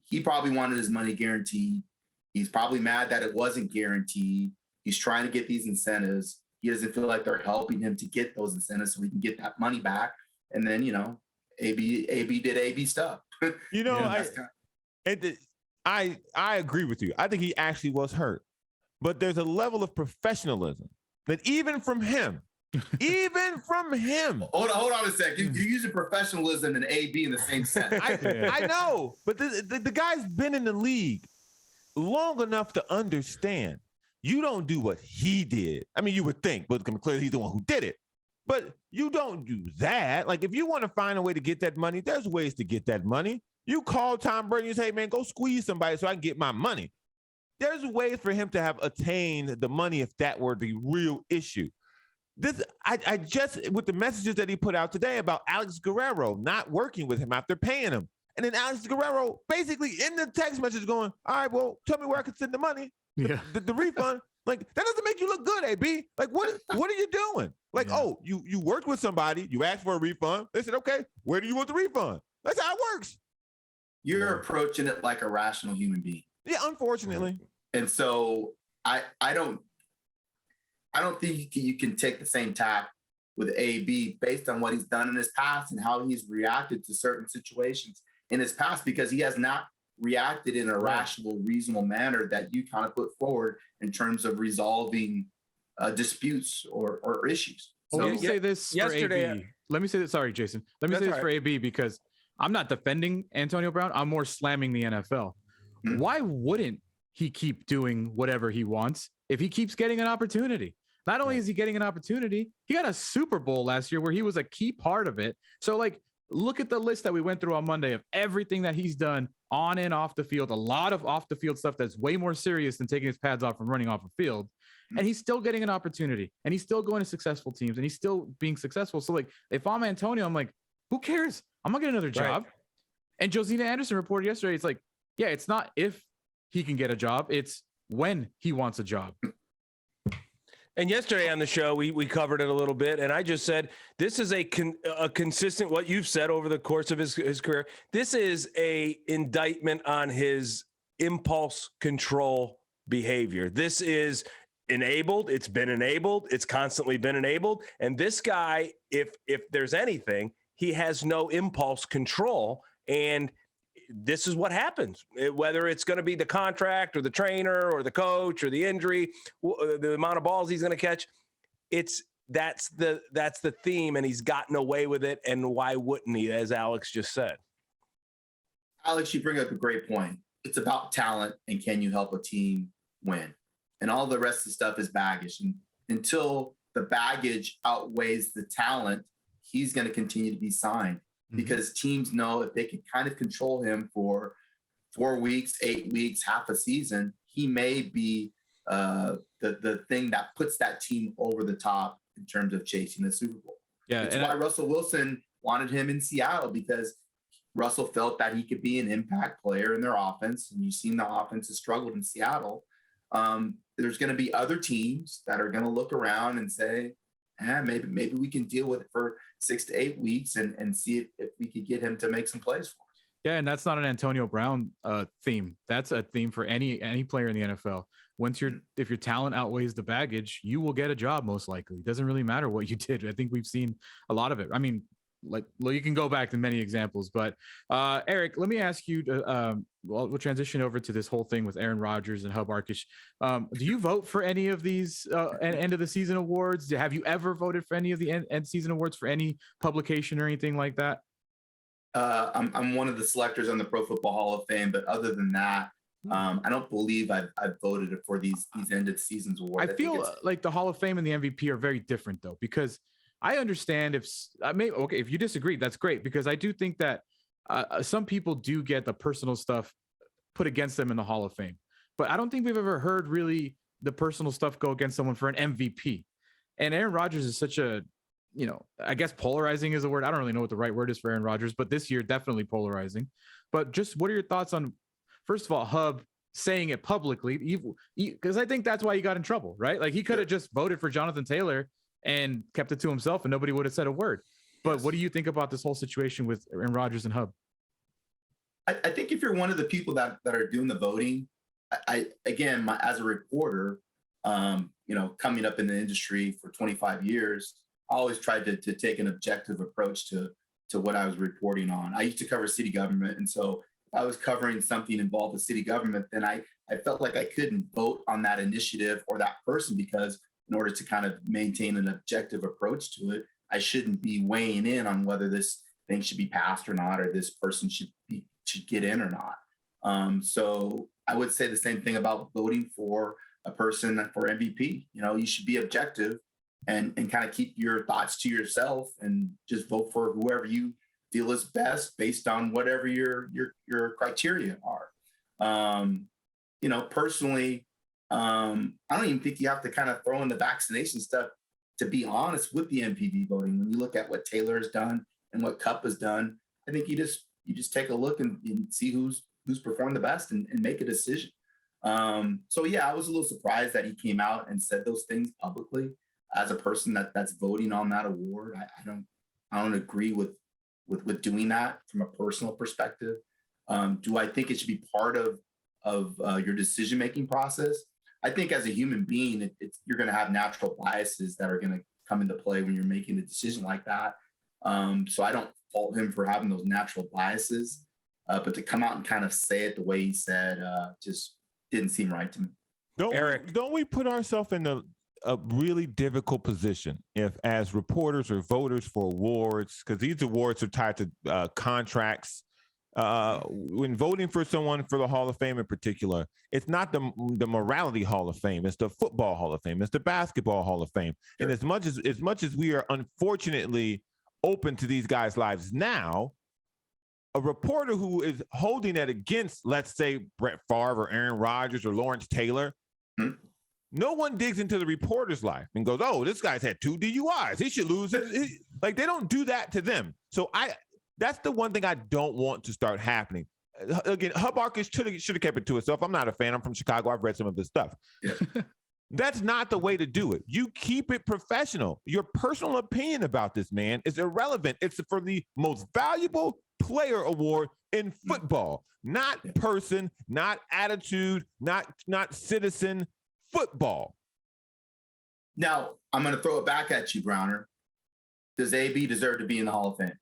He probably wanted his money guaranteed. He's probably mad that it wasn't guaranteed. He's trying to get these incentives. He doesn't feel like they're helping him to get those incentives so he can get that money back. And then, AB did AB stuff. I agree with you. I think he actually was hurt. But there's a level of professionalism that even from him. Hold on a second. You're using professionalism and AB in the same sentence. I know, but the guy's been in the league long enough to understand you don't do what he did. I mean, you would think, but clearly he's the one who did it. But you don't do that. Like, if you want to find a way to get that money, there's ways to get that money. You call Tom Brady and say, hey, man, go squeeze somebody so I can get my money. There's ways for him to have attained the money if that were the real issue. I just, with the messages that he put out today about Alex Guerrero not working with him after paying him. And then Alex Guerrero basically in the text message going, all right, well, tell me where I can send the money, the refund. Like, that doesn't make you look good, AB. Like, what are you doing? Like, you worked with somebody, you asked for a refund. They said, okay, where do you want the refund? That's how it works. You're approaching it like a rational human being. Yeah, unfortunately. And so I don't think you can take the same tack with AB based on what he's done in his past and how he's reacted to certain situations in his past, because he has not reacted in a rational, reasonable manner that you kind of put forward in terms of resolving disputes or issues. So, let me say this yesterday. For AB. Let me say this. Sorry, Jason. Let me say this for AB, because I'm not defending Antonio Brown. I'm more slamming the NFL. Mm-hmm. Why wouldn't he keep doing whatever he wants if he keeps getting an opportunity? Not only is he getting an opportunity, he got a Super Bowl last year where he was a key part of it. So, like, look at the list that we went through on Monday of everything that he's done on and off the field, a lot of off the field stuff that's way more serious than taking his pads off and running off a field. And he's still getting an opportunity, and he's still going to successful teams, and he's still being successful. So, like, if I'm Antonio, I'm like, who cares? I'm going to get another job. Right. And Josina Anderson reported yesterday, it's like, yeah, it's not if he can get a job, it's when he wants a job. And yesterday on the show, we covered it a little bit, and I just said this is a consistent, what you've said over the course of his career. This is a indictment on his impulse control behavior. This is enabled. It's been enabled. It's constantly been enabled. And this guy, if there's anything, he has no impulse control. And this is what happens, whether it's going to be the contract or the trainer or the coach or the injury, the amount of balls he's going to catch. That's the theme, and he's gotten away with it. And why wouldn't he, as Alex just said? Alex, you bring up a great point. It's about talent and can you help a team win? And all the rest of the stuff is baggage. And until the baggage outweighs the talent, he's going to continue to be signed because teams know if they can kind of control him for 4 weeks, 8 weeks, half a season, he may be the thing that puts that team over the top in terms of chasing the Super Bowl. Yeah, it's why Russell Wilson wanted him in Seattle, because Russell felt that he could be an impact player in their offense. And you've seen the offense has struggled in Seattle. There's going to be other teams that are going to look around and say, maybe we can deal with it for 6 to 8 weeks and see if we could get him to make some plays for us. Yeah, and that's not an Antonio Brown theme. That's a theme for any player in the NFL. If your talent outweighs the baggage, you will get a job most likely. It doesn't really matter what you did. I think we've seen a lot of it. I mean, like, well, you can go back to many examples, but Eric, let me ask you we'll transition over to this whole thing with Aaron Rodgers and Hub Arkush. Do you vote for any of these end of the season awards? Have you ever voted for any of the end season awards for any publication or anything like that? I'm one of the selectors on the Pro Football Hall of Fame, but other than that, I don't believe I've voted for these end of seasons awards. I feel like the Hall of Fame and the MVP are very different though, because I understand if you disagree, that's great, because I do think that some people do get the personal stuff put against them in the Hall of Fame, but I don't think we've ever heard really the personal stuff go against someone for an MVP. And Aaron Rodgers is such a, I guess polarizing is a word. I don't really know what the right word is for Aaron Rodgers, but this year definitely polarizing. But just what are your thoughts on, first of all, Hub saying it publicly, because I think that's why he got in trouble, right? Like he could have just voted for Jonathan Taylor and kept it to himself and nobody would have said a word. But what do you think about this whole situation with Aaron Rodgers and Hub? I think if you're one of the people that are doing the voting, as a reporter, coming up in the industry for 25 years, I always tried to take an objective approach to what I was reporting on. I used to cover city government. And so if I was covering something involved with city government, then I felt like I couldn't vote on that initiative or that person, because in order to kind of maintain an objective approach to it, I shouldn't be weighing in on whether this thing should be passed or not, or this person should get in or not. So I would say the same thing about voting for a person for MVP. You should be objective and kind of keep your thoughts to yourself and just vote for whoever you feel is best based on whatever your criteria are. Personally, I don't even think you have to kind of throw in the vaccination stuff, to be honest, with the MVP voting. When you look at what Taylor has done and what Kupp has done, I think you just take a look and see who's performed the best and make a decision. I was a little surprised that he came out and said those things publicly as a person that's voting on that award. I don't agree with doing that from a personal perspective. Do I think it should be part of your decision-making process? I think as a human being, you're going to have natural biases that are going to come into play when you're making a decision like that. So I don't fault him for having those natural biases, but to come out and kind of say it the way he said just didn't seem right to me. Don't we put ourselves in a really difficult position as reporters or voters for awards, because these awards are tied to contracts. When voting for someone for the Hall of Fame in particular, it's not the morality Hall of Fame, it's the football Hall of Fame, it's the basketball Hall of Fame. Sure. And as much as we are unfortunately open to these guys' lives now, a reporter who is holding it against, let's say, Brett Favre or Aaron Rodgers or Lawrence Taylor, no one digs into the reporter's life and goes, oh, this guy's had 2 DUIs. He should lose it. Like, they don't do that to them. So that's the one thing I don't want to start happening. Again, Hub Arcus should have kept it to itself. I'm not a fan. I'm from Chicago. I've read some of this stuff. That's not the way to do it. You keep it professional. Your personal opinion about this man is irrelevant. It's for the most valuable player award in football, not person, not attitude, not citizen, football. Now, I'm going to throw it back at you, Browner. Does AB deserve to be in the Hall of Fame?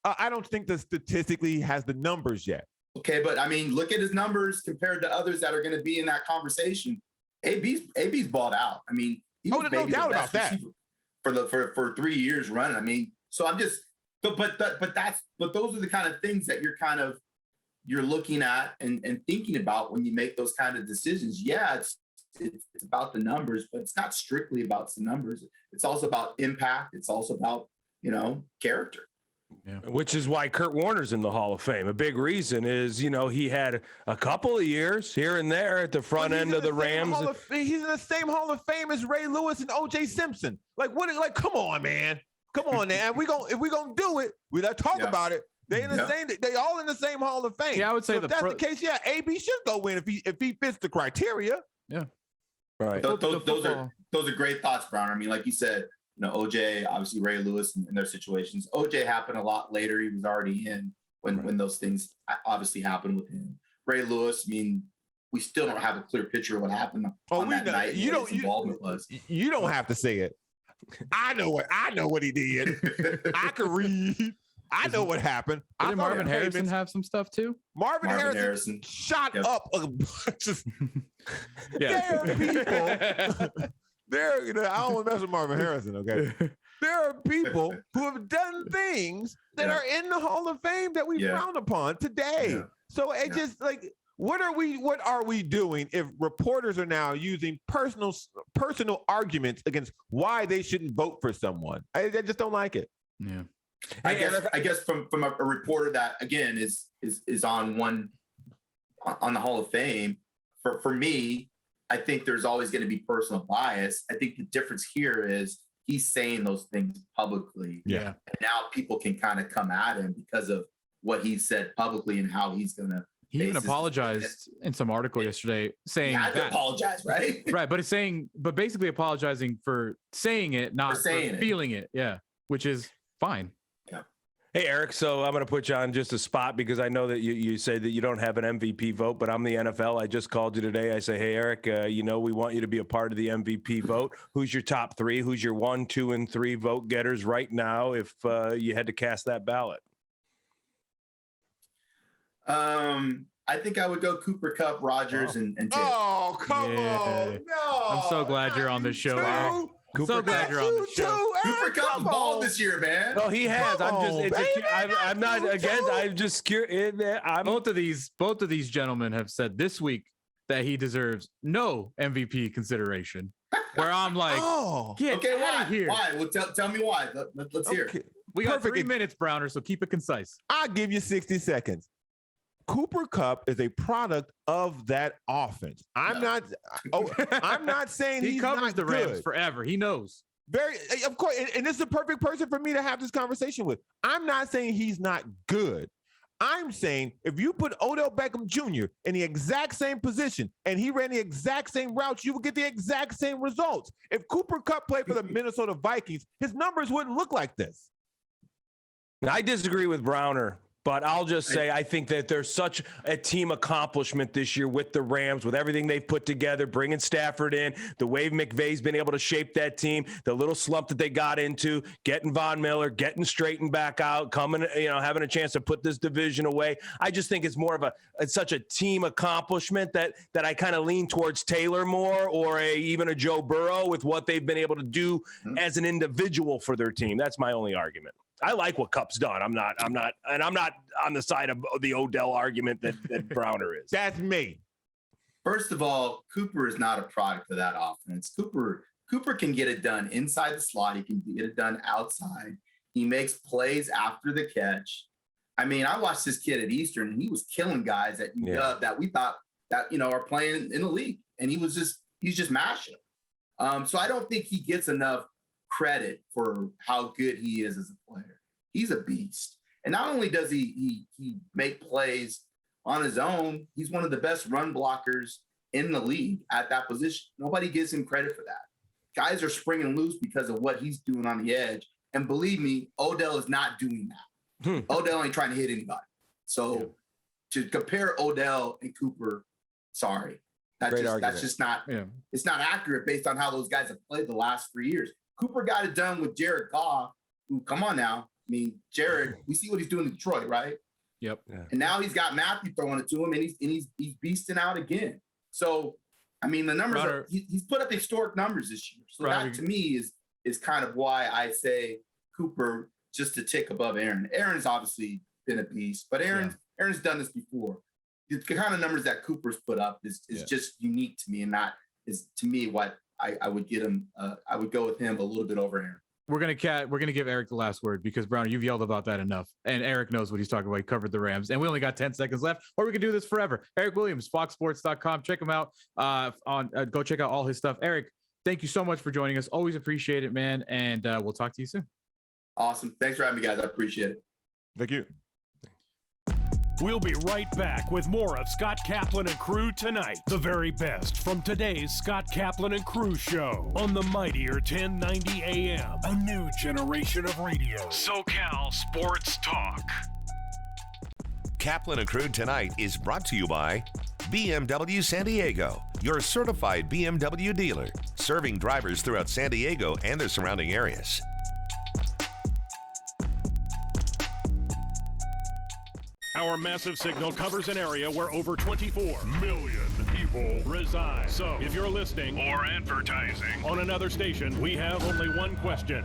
I don't think that statistically he has the numbers yet. Okay, but I mean, look at his numbers compared to others that are going to be in that conversation. AB's balled out. I mean, he was maybe no doubt the best about that receiver for 3 years running. I mean, so I'm just, but those are the kind of things that you're looking at and thinking about when you make those kind of decisions. Yeah, it's about the numbers, but it's not strictly about the numbers. It's also about impact. It's also about, character. Yeah. Which is why Kurt Warner's in the Hall of Fame. A big reason is, he had a couple of years here and there at the front end of the Rams. He's in the same Hall of Fame as Ray Lewis and O.J. Simpson. Come on, man. Come on, man. If we gonna do it, we gotta talk about it. They in the same. They all in the same Hall of Fame. Yeah, I would say if that's the case. Yeah, AB should go in if he fits the criteria. Yeah, right. Those are great thoughts, Brown. I mean, like you said, OJ, obviously Ray Lewis in their situations. OJ happened a lot later. He was already in when those things obviously happened with him. Ray Lewis, I mean, we still don't have a clear picture of what happened on that night. You don't have to say it. I know what he did. I can read. I know what happened. Did Marvin Harrison have some stuff too? Marvin Harrison shot up a bunch of. There are people. I don't want to mess with Marvin Harrison, okay? There are people who have done things that are in the Hall of Fame that we frown upon today. Yeah. So it just what are we doing if reporters are now using personal arguments against why they shouldn't vote for someone? I just don't like it. Yeah. I guess from a reporter that again is on the Hall of Fame, for me, I think there's always going to be personal bias. I think the difference here is he's saying those things publicly. Yeah. And now people can kind of come at him because of what he said publicly and how he's going to. He even apologized in some article yesterday saying he had to apologize, right? Right. But basically apologizing for saying it, not for feeling it. Yeah. Which is fine. Hey, Eric, so I'm going to put you on just a spot because I know that you say that you don't have an MVP vote, but I'm the NFL. I just called you today. I say, hey, Eric, we want you to be a part of the MVP vote. Who's your top 3? Who's your 1, 2, and 3 vote getters right now if you had to cast that ballot? I think I would go Cooper Kupp, Rodgers, and Taylor. Oh, come on. No. I'm so glad you're on this show, Eric. So glad you're on the show. Cooper Kupp balled this year, man. No, he has. I'm not against. I'm just curious. Both of these gentlemen have said this week that he deserves no MVP consideration. Where I'm like, get out of here. Why? Well, tell me why. Let's hear it. We got 3 minutes, Browner, so keep it concise. I'll give you 60 seconds. Cooper Kupp is a product of that offense. I'm not saying he covers not the Rams good. forever. He knows. Of course, and this is the perfect person for me to have this conversation with. I'm not saying he's not good. I'm saying if you put Odell Beckham Jr. in the exact same position and he ran the exact same routes, you would get the exact same results. If Cooper Kupp played for the Minnesota Vikings, his numbers wouldn't look like this. I disagree with Browner. But I'll just say I think that there's such a team accomplishment this year with the Rams, with everything they've put together, bringing Stafford in, the way McVay's been able to shape that team, the little slump that they got into, getting Von Miller, getting straightened back out, coming, having a chance to put this division away. I just think it's more of it's such a team accomplishment that I kind of lean towards Taylor more or even a Joe Burrow with what they've been able to do as an individual for their team. That's my only argument. I like what Kupp's done. I'm not on the side of the Odell argument that Browner is. That's me. First of all, Cooper is not a product of that offense. Cooper Cooper can get it done inside the slot. He can get it done outside. He makes plays after the catch. I mean, I watched this kid at Eastern, and he was killing guys at UW that we thought that, are playing in the league. And he's just mashing them. So I don't think he gets enough credit for how good he is as a player. He's a beast. And not only does he make plays on his own, he's one of the best run blockers in the league at that position. Nobody gives him credit for that. Guys are springing loose because of what he's doing on the edge. And believe me, Odell is not doing that. Odell ain't trying to hit anybody. So to compare Odell and Cooper, sorry. That's just not, it's not accurate based on how those guys have played the last 3 years. Cooper got it done with Jared Goff, who, come on now. I mean, Jared, we see what he's doing in Detroit, right? Yep. Yeah. And now he's got Matthew throwing it to him, and he's beasting out again. So, I mean, the numbers he's put up historic numbers this year. So that to me is kind of why I say Cooper just a tick above Aaron. Aaron's obviously been a beast, but Aaron's done this before. The kind of numbers that Cooper's put up is just unique to me, and that is to me what I would get him. I would go with him a little bit over Aaron. We're gonna give Eric the last word because Browner, you've yelled about that enough, and Eric knows what he's talking about. He covered the Rams, and we only got 10 seconds left, or we can do this forever. Eric Williams, FoxSports.com. Check him out. Go check out all his stuff. Eric, thank you so much for joining us. Always appreciate it, man. And we'll talk to you soon. Awesome. Thanks for having me, guys. I appreciate it. Thank you. We'll be right back with more of Scott Kaplan and Crew Tonight. The very best from today's Scott Kaplan and Crew show on the mightier 1090 AM. A new generation of radio. SoCal Sports Talk. Kaplan and Crew Tonight is brought to you by BMW San Diego, your certified BMW dealer, serving drivers throughout San Diego and the surrounding areas. Our massive signal covers an area where over 24 million people reside. So, if you're listening or advertising on another station, we have only one question.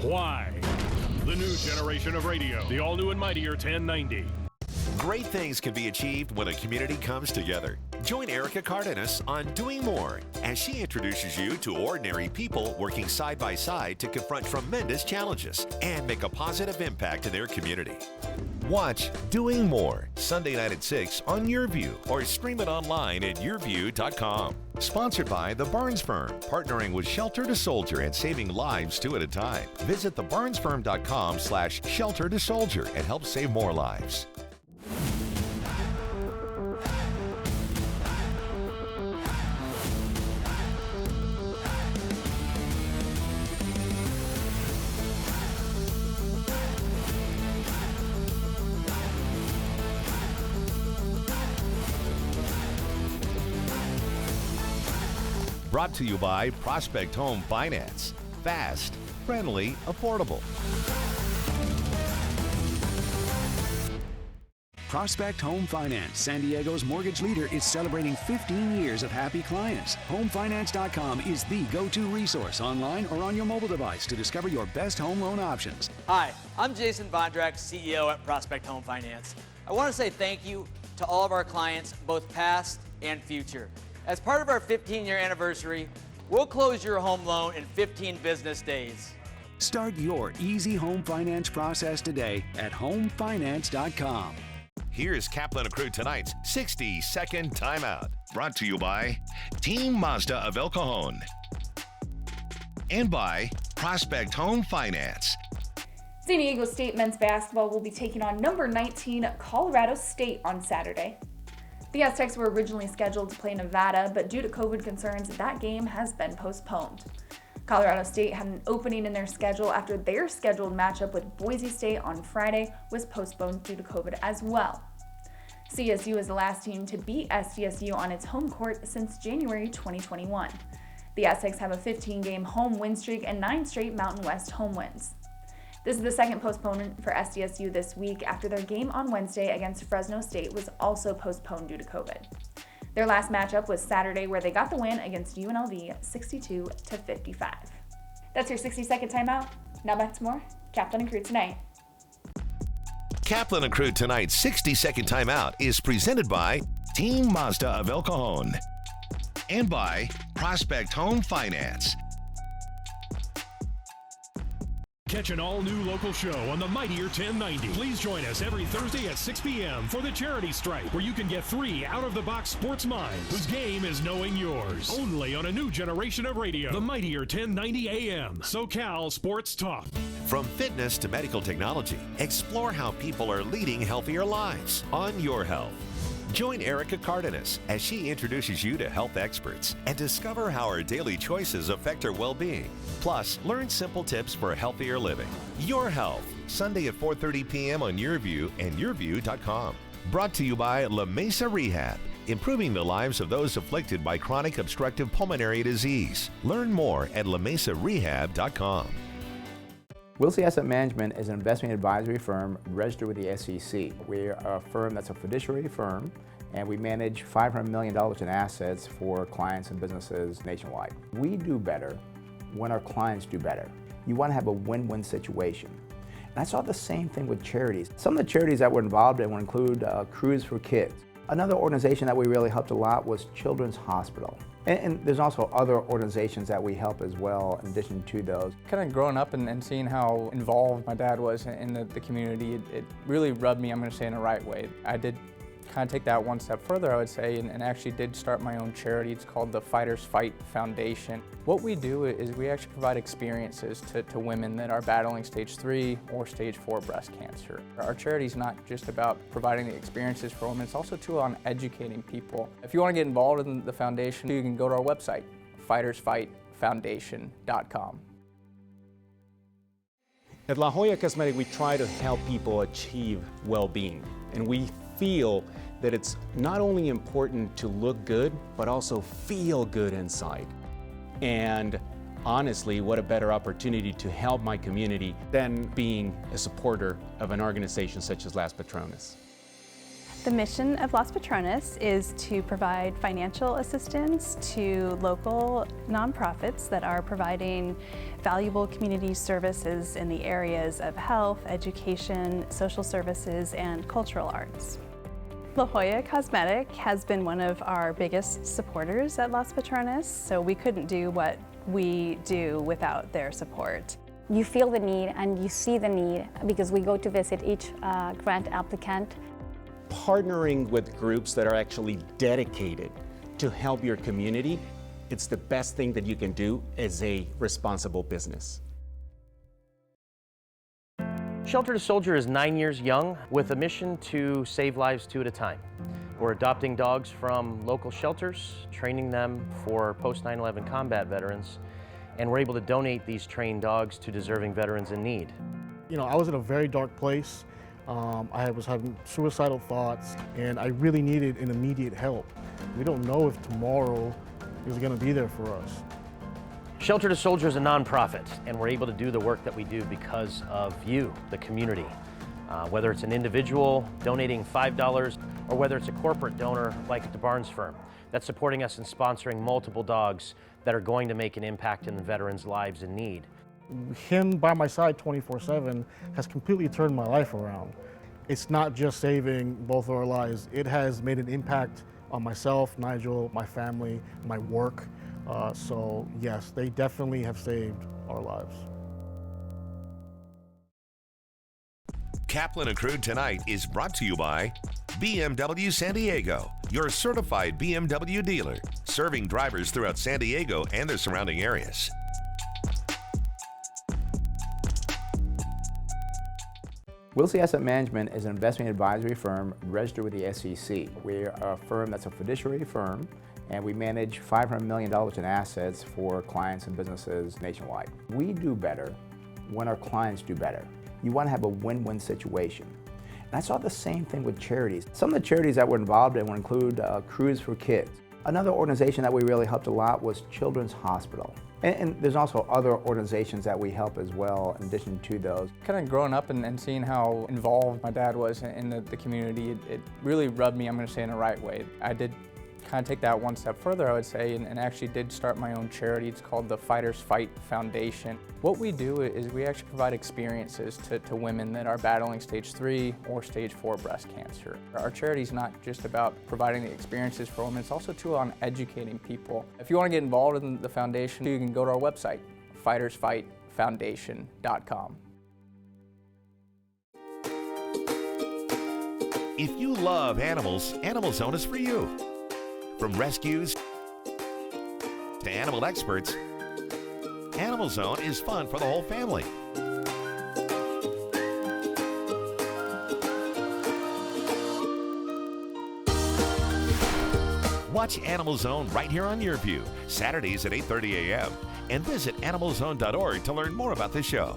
Why? The new generation of radio. The all-new and mightier 1090. Great things can be achieved when a community comes together. Join Erica Cardenas on Doing More as she introduces you to ordinary people working side by side to confront tremendous challenges and make a positive impact in their community. Watch Doing More Sunday night at 6 on YourView or stream it online at yourview.com. Sponsored by The Barnes Firm, partnering with Shelter to Soldier and saving lives 2 at a time. Visit thebarnesfirm.com/shelter to soldier and help save more lives. Brought to you by Prospect Home Finance. Fast, friendly, affordable. Prospect Home Finance, San Diego's mortgage leader, is celebrating 15 years of happy clients. HomeFinance.com is the go-to resource online or on your mobile device to discover your best home loan options. Hi, I'm Jason Bondrak, CEO at Prospect Home Finance. I want to say thank you to all of our clients, both past and future. As part of our 15-year anniversary, we'll close your home loan in 15 business days. Start your easy home finance process today at HomeFinance.com. Here's Kaplan and Crew Tonight's 60-second timeout. Brought to you by Team Mazda of El Cajon and by Prospect Home Finance. San Diego State men's basketball will be taking on number 19 Colorado State on Saturday. The Aztecs were originally scheduled to play Nevada, but due to COVID concerns, that game has been postponed. Colorado State had an opening in their schedule after their scheduled matchup with Boise State on Friday was postponed due to COVID as well. CSU is the last team to beat SDSU on its home court since January 2021. The Aztecs have a 15-game home win streak and 9 straight Mountain West home wins. This is the second postponement for SDSU this week after their game on Wednesday against Fresno State was also postponed due to COVID. Their last matchup was Saturday, where they got the win against UNLV 62-55. That's your 60-second timeout. Now back to more Kaplan and Crew Tonight. Kaplan and Crew Tonight's 60-second timeout is presented by Team Mazda of El Cajon and by Prospect Home Finance. Catch an all-new local show on the Mightier 1090. Please join us every Thursday at 6 p.m. for the Charity Strike, where you can get 3 out-of-the-box sports minds whose game is knowing yours. Only on a new generation of radio, the Mightier 1090 AM, SoCal Sports Talk. From fitness to medical technology, explore how people are leading healthier lives on Your Health. Join Erica Cardenas as she introduces you to health experts and discover how our daily choices affect our well-being. Plus, learn simple tips for healthier living. Your Health, Sunday at 4:30 p.m. on YourView and YourView.com. Brought to you by La Mesa Rehab, improving the lives of those afflicted by chronic obstructive pulmonary disease. Learn more at LaMesaRehab.com. Wilsey Asset Management is an investment advisory firm registered with the SEC. We're a firm that's a fiduciary firm, and we manage $500 million in assets for clients and businesses nationwide. We do better when our clients do better. You want to have a win-win situation. And I saw the same thing with charities. Some of the charities that we're involved in would include Crews for Kids. Another organization that we really helped a lot was Children's Hospital. And there's also other organizations that we help as well in addition to those. Kind of growing up and seeing how involved my dad was in the community, it really rubbed me, I'm going to say, in the right way. I did kind of take that one step further, I would say, and actually did start my own charity. It's called the Fighters Fight Foundation. What we do is we actually provide experiences to women that are battling stage 3 or stage 4 breast cancer. Our charity is not just about providing the experiences for women, it's also too on educating people. If you want to get involved in the foundation, you can go to our website, fightersfightfoundation.com. At La Jolla Cosmetic, we try to help people achieve well-being, and we feel that it's not only important to look good, but also feel good inside. And honestly, what a better opportunity to help my community than being a supporter of an organization such as Las Patronas. The mission of Las Patronas is to provide financial assistance to local nonprofits that are providing valuable community services in the areas of health, education, social services, and cultural arts. La Jolla Cosmetic has been one of our biggest supporters at Las Patronas, so we couldn't do what we do without their support. You feel the need and you see the need because we go to visit each grant applicant. Partnering with groups that are actually dedicated to help your community, it's the best thing that you can do as a responsible business. Shelter to Soldier is 9 years young with a mission to save lives 2 at a time. We're adopting dogs from local shelters, training them for post 9/11 combat veterans, and we're able to donate these trained dogs to deserving veterans in need. You know, I was in a very dark place. I was having suicidal thoughts, and I really needed an immediate help. We don't know if tomorrow is going to be there for us. Shelter to Soldier is a nonprofit, and we're able to do the work that we do because of you, the community. Whether it's an individual donating $5 or whether it's a corporate donor like the Barnes firm that's supporting us and sponsoring multiple dogs that are going to make an impact in the veterans' lives in need. Him by my side 24/7 has completely turned my life around. It's not just saving both of our lives, it has made an impact on myself, Nigel, my family, my work. So yes, they definitely have saved our lives. Kaplan and Crew Tonight is brought to you by BMW San Diego, your certified BMW dealer, serving drivers throughout San Diego and the surrounding areas. Wilsey Asset Management is an investment advisory firm registered with the SEC. We're a firm that's a fiduciary firm, and we manage $500 million in assets for clients and businesses nationwide. We do better when our clients do better. You want to have a win-win situation. And I saw the same thing with charities. Some of the charities that we're involved in would include Crews for Kids. Another organization that we really helped a lot was Children's Hospital. And there's also other organizations that we help as well in addition to those. Kind of growing up and seeing how involved my dad was in the community, it really rubbed me, I'm going to say, in the right way. I did kind of take that one step further, I would say, and actually did start my own charity. It's called the Fighters Fight Foundation. What we do is we actually provide experiences to women that are battling stage 3 or stage 4 breast cancer. Our charity is not just about providing the experiences for women, it's also too on educating people. If you want to get involved in the foundation, you can go to our website, ScatFoundation.com. If you love animals, Animal Zone is for you. From rescues to animal experts, Animal Zone is fun for the whole family. Watch Animal Zone right here on your view, Saturdays at 8:30 a.m. And visit animalzone.org to learn more about the show.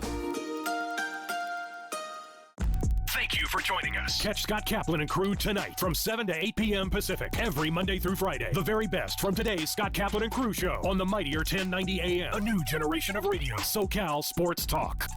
Thank you for joining us. Catch Scott Kaplan and Crew tonight from 7 to 8 p.m. Pacific every Monday through Friday. The very best from today's Scott Kaplan and Crew show on the mightier 1090 AM. A new generation of radio. SoCal Sports Talk.